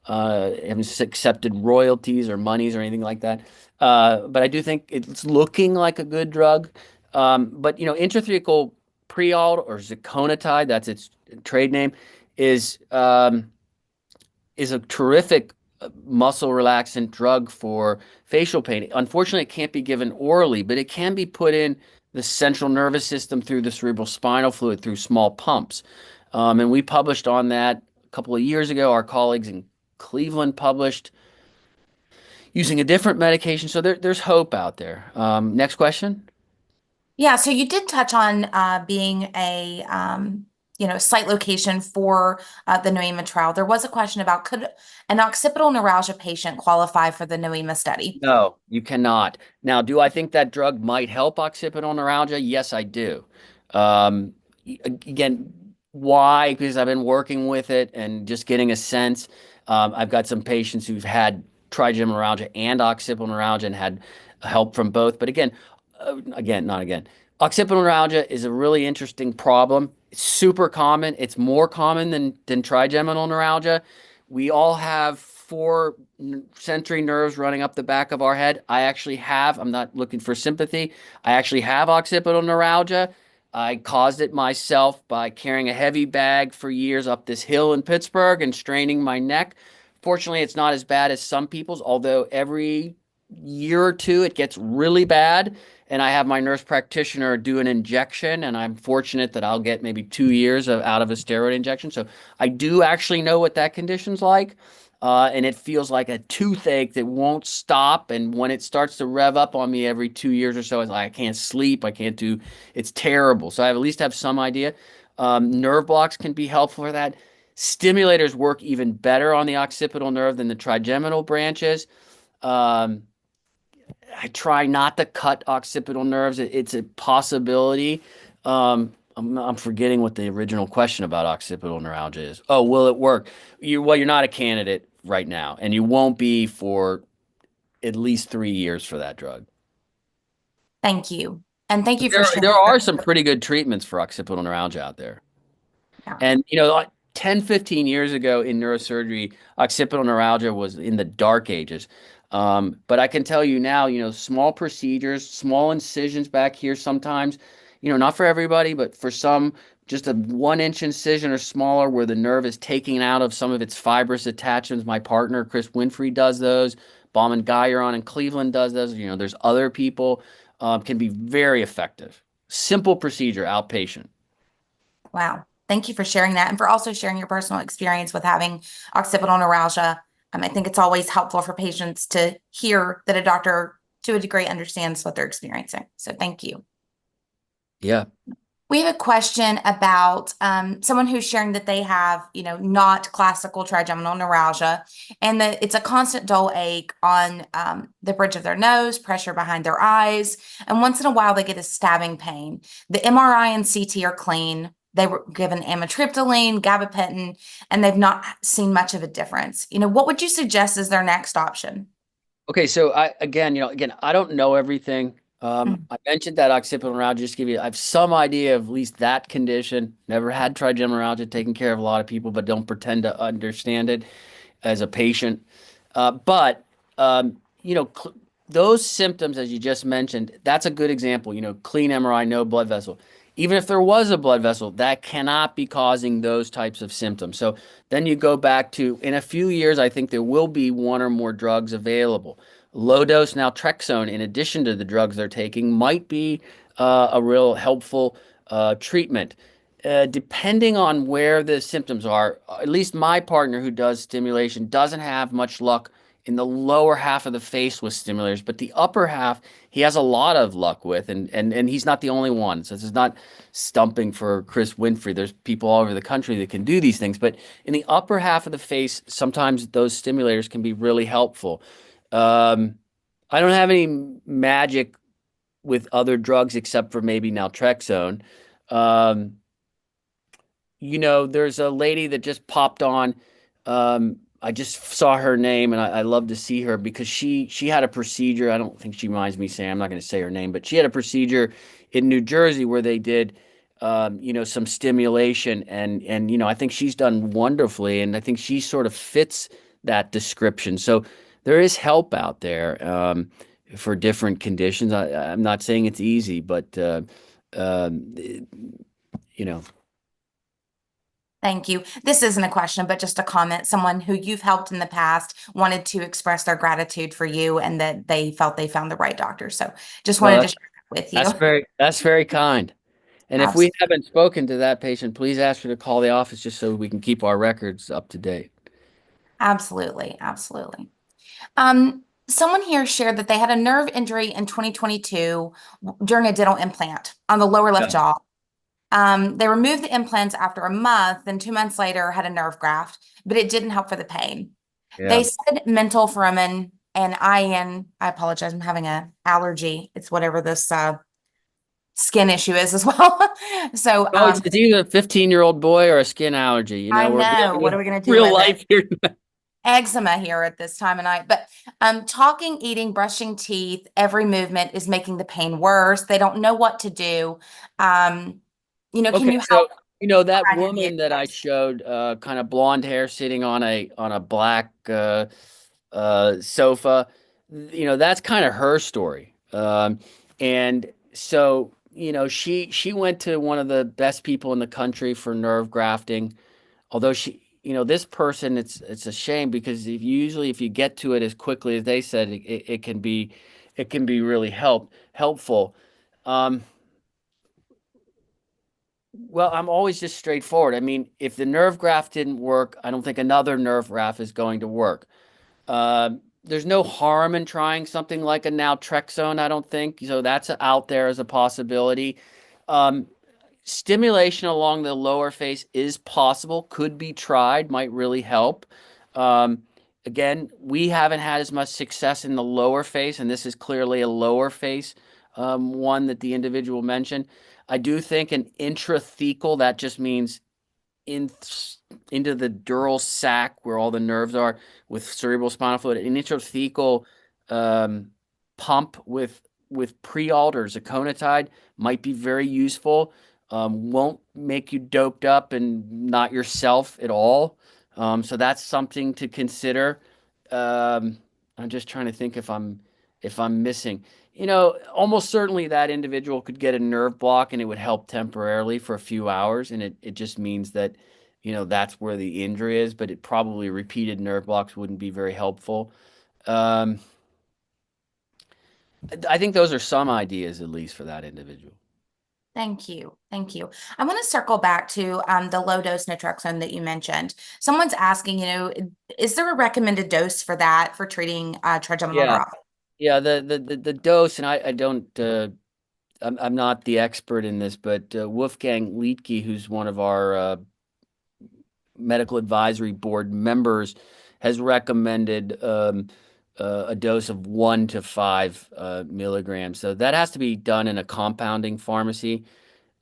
haven't accepted royalties or monies or anything like that. But I do think it's looking like a good drug. But intrathecal Prialt or Ziconotide, that's its trade name, is a terrific muscle relaxant drug for facial pain. Unfortunately, it can't be given orally, but it can be put in the central nervous system through the cerebral spinal fluid through small pumps. And we published on that a couple of years ago. Our colleagues in Cleveland published using a different medication. So there's hope out there. Next question. Yeah, so you did touch on being a site location for the Noema trial. There was a question about, could an occipital neuralgia patient qualify for the Noema study? No, you cannot. Now, do I think that drug might help occipital neuralgia? Yes, I do. Again, why? Because I've been working with it and just getting a sense. I've got some patients who've had trigeminal neuralgia and occipital neuralgia and had help from both. But not again. Occipital neuralgia is a really interesting problem. It's super common. It's more common than trigeminal neuralgia. We all have four sensory nerves running up the back of our head. I'm not looking for sympathy. I actually have occipital neuralgia. I caused it myself by carrying a heavy bag for years up this hill in Pittsburgh and straining my neck. Fortunately, it's not as bad as some people's, although every year or two it gets really bad. And I have my nurse practitioner do an injection, and I'm fortunate that I'll get maybe 2 years out of a steroid injection. So I do actually know what that condition's like. And it feels like a toothache that won't stop. And when it starts to rev up on me every 2 years or so, it's like I can't sleep. It's terrible. So I at least have some idea. Nerve blocks can be helpful for that. Stimulators work even better on the occipital nerve than the trigeminal branches. I try not to cut occipital nerves. It's a possibility. I'm forgetting what the original question about occipital neuralgia is. Oh, will it work? You're not a candidate right now, and you won't be for at least 3 years for that drug. Thank you. And thank you for There sharing. are some pretty good treatments for occipital neuralgia out there. Yeah. And, 10, 15 years ago in neurosurgery, occipital neuralgia was in the dark ages. But I can tell you now, small procedures, small incisions back here sometimes, not for everybody, but for some, just a 1-inch incision or smaller where the nerve is taking out of some of its fibrous attachments. My partner, Chris Winfrey, does those. Bauman Guyeron in Cleveland does those. There's other people, can be very effective. Simple procedure, outpatient. Wow. Thank you for sharing that and for also sharing your personal experience with having occipital neuralgia. I think it's always helpful for patients to hear that a doctor, to a degree, understands what they're experiencing. So thank you. Yeah. We have a question about someone who's sharing that they have, not classical trigeminal neuralgia, and that it's a constant dull ache on the bridge of their nose, pressure behind their eyes, and once in a while they get a stabbing pain. The MRI and CT are clean. They were given amitriptyline, gabapentin, and they've not seen much of a difference. What would you suggest as their next option? Okay, so I don't know everything. I mentioned that occipital neuralgia, just to give you, I have some idea of at least that condition. Never had trigeminal neuralgia, taken care of a lot of people, but don't pretend to understand it as a patient. But those symptoms, as you just mentioned, that's a good example. Clean MRI, no blood vessel. Even if there was a blood vessel, that cannot be causing those types of symptoms. So then you go back to, in a few years, I think there will be one or more drugs available. Low-dose naltrexone, in addition to the drugs they're taking, might be a real helpful treatment. Depending on where the symptoms are, at least my partner who does stimulation doesn't have much luck in the lower half of the face with stimulators, but the upper half he has a lot of luck with, and he's not the only one. So this is not stumping for Chris Winfrey. There's people all over the country that can do these things, but in the upper half of the face, sometimes those stimulators can be really helpful. I don't have any magic with other drugs except for maybe naltrexone. There's a lady that just popped on I just saw her name and I love to see her because she had a procedure. I don't think she minds me saying, I'm not going to say her name, but she had a procedure in New Jersey where they did some stimulation and I think she's done wonderfully and I think she sort of fits that description. So there is help out there for different conditions. I'm not saying it's easy, but um, you know. Thank you. This isn't a question, but just a comment. Someone who you've helped in the past wanted to express their gratitude for you and that they felt they found the right doctor. So just Well, wanted to share that with you. that's very kind. And if we Absolutely. haven't spoken to that patient, please ask her to call the office just so we can keep our records up to date. Absolutely. Absolutely. Someone here shared that they had a nerve injury in 2022 during a dental implant on the lower left Yeah. jaw. They removed the implants after a month, and 2 months later had a nerve graft, but it didn't help for the pain. Yeah. They said mental foramen and IN. I apologize, I'm having an allergy. It's whatever this skin issue is as well. So Oh, it's either a 15-year-old boy or a skin allergy. I We're know. dealing What with are we going to do real with it? life here. Eczema here at this time of night. But talking, eating, brushing teeth, every movement is making the pain worse. They don't know what to do. Can Okay, you so help that provide any woman that I advice? showed, kind of blonde hair, sitting on a black sofa, that's kind of her story. And so she went to one of the best people in the country for nerve grafting. Although this person, it's a shame because if you get to it as quickly as they said, it can be really helpful. Um, well, I'm always just straightforward. I mean, if the nerve graft didn't work, I don't think another nerve graft is going to work. There's no harm in trying something like a naltrexone, I don't think. So that's out there as a possibility. Um, Stimulation along the lower face is possible, could be tried, might really help. Um, Again, we haven't had as much success in the lower face, and this is clearly a lower face one that the individual mentioned. I do think an intrathecal, that just means in into the dural sac where all the nerves are with cerebral spinal fluid, an intrathecal um, pump with Prialt or Zaconitide might be very useful. Won't make you doped up and not yourself at all. So that's something to consider. Um, I'm just trying to think if I'm missing. Almost certainly that individual could get a nerve block and it would help temporarily for a few hours, and it just means that that's where the injury is, but it probably repeated nerve blocks wouldn't be very helpful. Um, I think those are some ideas, at least for that individual. Thank you. Thank you. I want to circle back to the low dose naltrexone that you mentioned. Someone's asking, is there a recommended dose for that for treating trigeminal Yeah, neuropathy? yeah. The dose, and I don't. I'm not the expert in this, but Wolfgang Liedtke, who's one of our medical advisory board members, has recommended a dose of 1 to 5 milligrams. So that has to be done in a compounding pharmacy.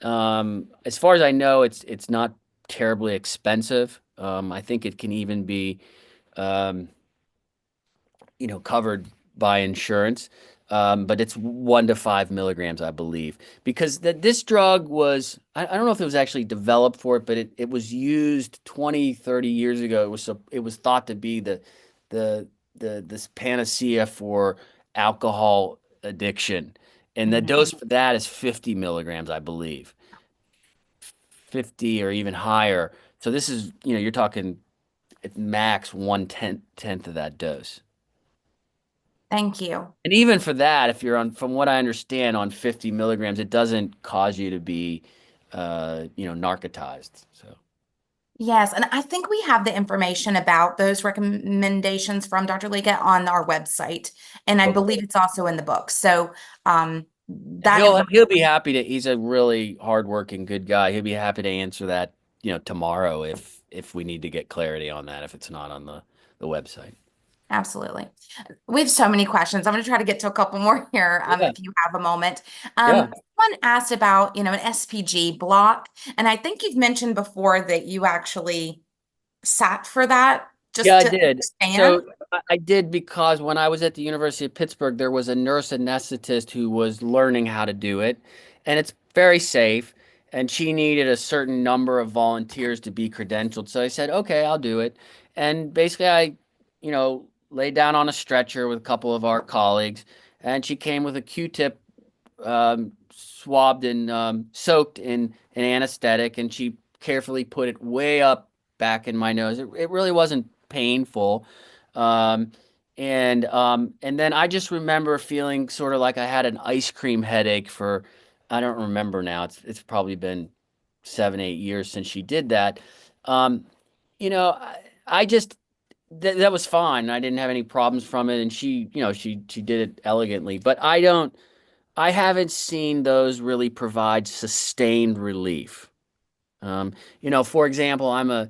As far as I know, it's not terribly expensive. I think it can even be, um, covered by insurance. But it's 1 to 5 milligrams, I believe, because this drug was, I don't know if it was actually developed for it, but it was used 20, 30 years ago. It was thought to be this panacea for alcohol addiction. And the dose for that is 50 milligrams, I believe, 50 or even higher. So this is, you're talking at max 1/10th of that dose. Thank you. And even for that, if you're on, from what I understand, on 50 milligrams, it doesn't cause you to be, narcotized. So, Yes, and I think we have the information about those recommendations from Dr. Liga on our website, and I okay. believe it's also in the book. So that He'll be happy to. He's a really hardworking, good guy. He'll be happy to answer that, tomorrow if we need to get clarity on that, if it's not on the website. Absolutely. We have so many questions. I'm going to try to get to a couple more here, Yeah. if you have a moment. Yeah. Someone asked about, an SPG block, and I think you've mentioned before that you actually sat for that just Yeah, I to did. understand? So I did because when I was at the University of Pittsburgh, there was a nurse anesthetist who was learning how to do it, and it's very safe. And she needed a certain number of volunteers to be credentialed. So I said, okay, I'll do it. And basically, laid down on a stretcher with a couple of our colleagues, and she came with a Q-tip swabbed and soaked in an anesthetic, and she carefully put it way up back in my nose. It really wasn't painful. Um, and then I just remember feeling sort of like I had an ice cream headache for, I don't remember now. It's probably been 7, 8 years since she did that. Um, I just that was fine. I didn't have any problems from it, and she did it elegantly. But I haven't seen those really provide sustained relief. For example, I'm a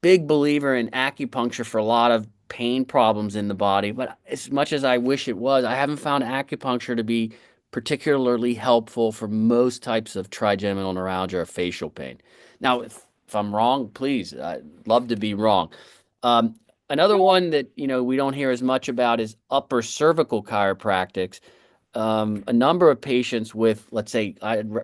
big believer in acupuncture for a lot of pain problems in the body, but as much as I wish it was, I haven't found acupuncture to be particularly helpful for most types of trigeminal neuralgia or facial pain. Now, if I'm wrong, please, I'd love to be wrong. Um, Another one that, we don't hear as much about is upper cervical chiropractics. A number of patients with, let's say,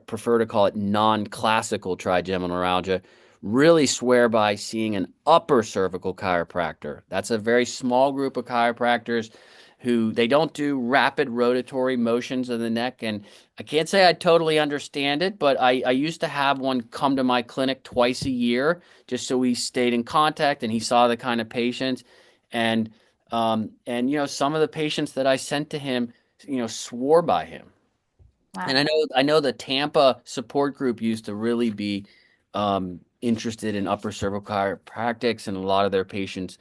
prefer to call it non-classical trigeminal neuralgia, really swear by seeing an upper cervical chiropractor. That's a very small group of chiropractors who they don't do rapid rotatory motions of the neck. And I can't say I totally understand it, but I used to have one come to my clinic twice a year just so we stayed in contact and he saw the kind of patients. And some of the patients that I sent to him, swore by him. And Wow. I know the Tampa support group used to really be interested in upper cervical chiropractics, and a lot of their patients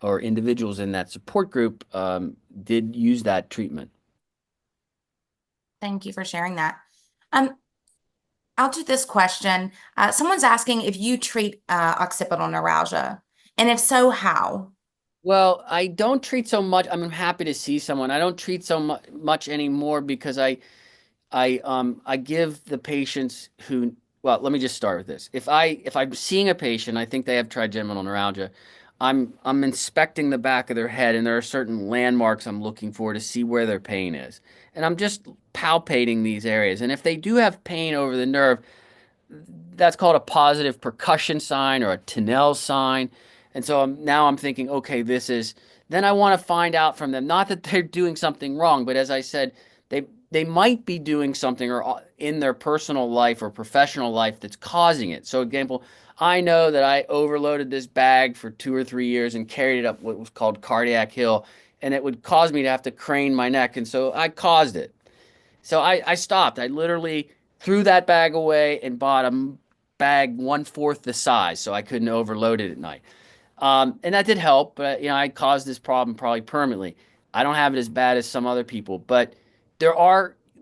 or individuals in that support group did use that treatment. Thank you for sharing that. I'll do this question. Someone's asking if you treat occipital neuralgia, and if so, how? Well, I don't treat so much. I'm happy to see someone. I don't treat so much anymore because I give the patients who, well, let me just start with this. If I'm seeing a patient, I think they have trigeminal neuralgia. I'm inspecting the back of their head, and there are certain landmarks I'm looking for to see where their pain is. And I'm just palpating these areas. And if they do have pain over the nerve, that's called a positive percussion sign or a Tinel sign. And so now I'm thinking, okay, then I want to find out from them, not that they're doing something wrong, but as I said, they might be doing something or in their personal life or professional life that's causing it. So example, I know that I overloaded this bag for 2 or 3 years and carried it up what was called cardiac hill, and it would cause me to have to crane my neck. And so I caused it. So I stopped. I literally threw that bag away and bought a bag 1/4 the size so I couldn't overload it at night. And that did help, but I caused this problem probably permanently. I don't have it as bad as some other people, but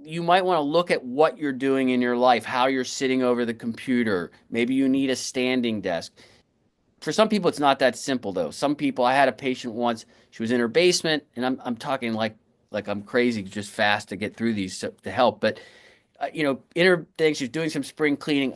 you might want to look at what you're doing in your life, how you're sitting over the computer. Maybe you need a standing desk. For some people, it's not that simple though. Some people, I had a patient once, she was in her basement, and I'm talking like I'm crazy, just fast to get through these to help. But in her thing, she was doing some spring cleaning.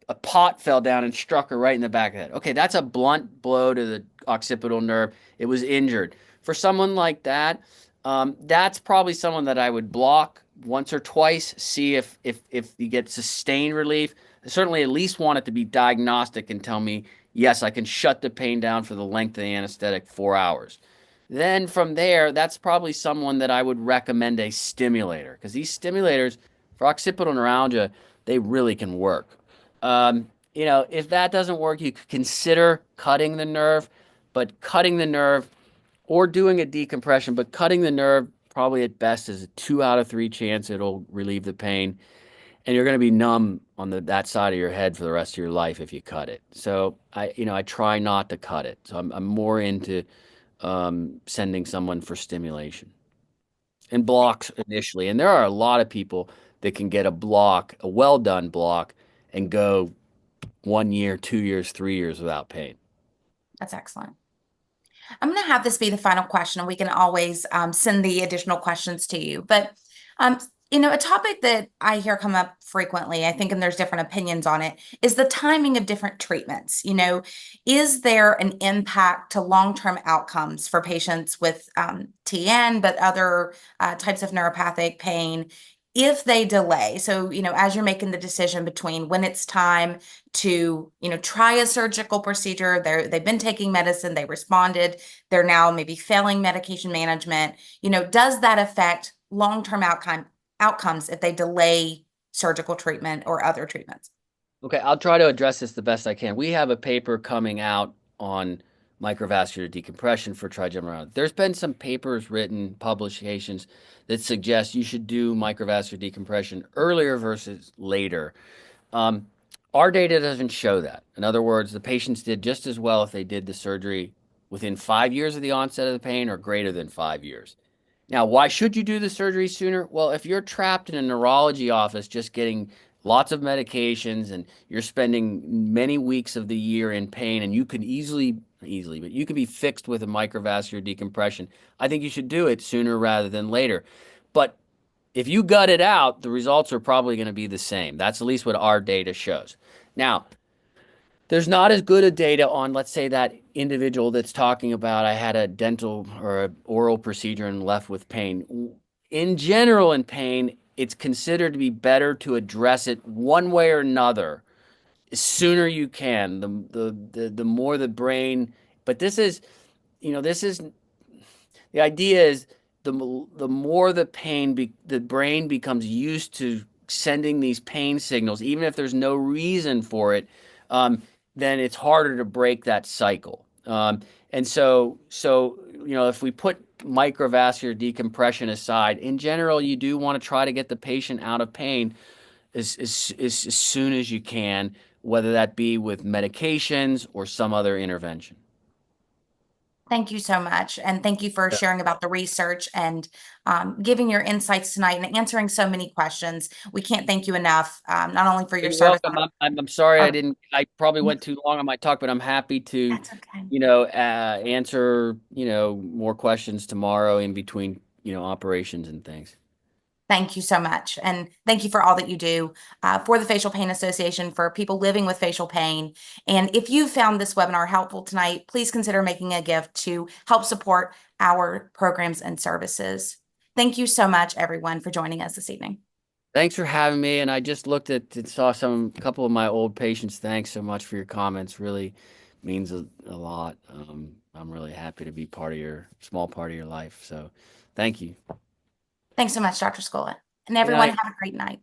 A pot fell down and struck her right in the back of the head. Okay, that's a blunt blow to the occipital nerve. It was injured. For someone like that, that's probably someone that I would block once or twice, see if you get sustained relief. I certainly at least want it to be diagnostic and tell me, yes, I can shut the pain down for the length of the anesthetic, 4 hours. Then from there, that's probably someone that I would recommend a stimulator because these stimulators for occipital neuralgia, they really can work. If that doesn't work, you could consider cutting the nerve, but cutting the nerve or doing a decompression, but cutting the nerve probably at best is a 2 out of 3 chance it'll relieve the pain. And you're going to be numb on that side of your head for the rest of your life if you cut it. So I try not to cut it. So I'm more into sending someone for stimulation and blocks initially. And there are a lot of people that can get a well done block, and go 1 year, 2 years, 3 years without pain. That's excellent. I'm going to have this be the final question, and we can always send the additional questions to you. But A topic that I hear come up frequently, I think, and there's different opinions on it, is the timing of different treatments. Is there an impact to long-term outcomes for patients with TN, but other types of neuropathic pain if they delay? So, as you're making the decision between when it's time to, try a surgical procedure, they've been taking medicine, they responded, they're now maybe failing medication management, does that affect long-term outcomes if they delay surgical treatment or other treatments? Okay, I'll try to address this the best I can. We have a paper coming out on microvascular decompression for trigeminal neuralgia. There's been some papers written, publications that suggest you should do microvascular decompression earlier versus later. Our data doesn't show that. In other words, the patients did just as well if they did the surgery within 5 years of the onset of the pain or greater than 5 years. Now, why should you do the surgery sooner? Well, if you're trapped in a neurology office just getting lots of medications and you're spending many weeks of the year in pain and you could but you could be fixed with a microvascular decompression, I think you should do it sooner rather than later. But if you gut it out, the results are probably going to be the same. That's at least what our data shows. Now, there's not as good a data on, let's say, that individual that's talking about I had a dental or an oral procedure and left with pain. In general, in pain, it's considered to be better to address it one way or another as sooner you can. The more the brain, but this is the idea is the more the the brain becomes used to sending these pain signals, even if there's no reason for it, then it's harder to break that cycle. And so if we put microvascular decompression aside, in general, you do want to try to get the patient out of pain as soon as you can, whether that be with medications or some other intervention. Thank you so much. And thank you for sharing about the research and giving your insights tonight and answering so many questions. We can't thank you enough, not only for your You're service. welcome. I'm sorry Oh, I probably went too long on my talk, but I'm happy to, that's okay. answer, more questions tomorrow in between, operations and things. Thank you so much. And thank you for all that you do for the Facial Pain Association, for people living with facial pain. And if you found this webinar helpful tonight, please consider making a gift to help support our programs and services. Thank you so much, everyone, for joining us this evening. Thanks for having me. And I just looked at and saw a couple of my old patients. Thanks so much for your comments. Really means a lot. I'm really happy to be small part of your life. So thank you. Thanks so much, Dr. Scola. And Good everyone, night. have a great night.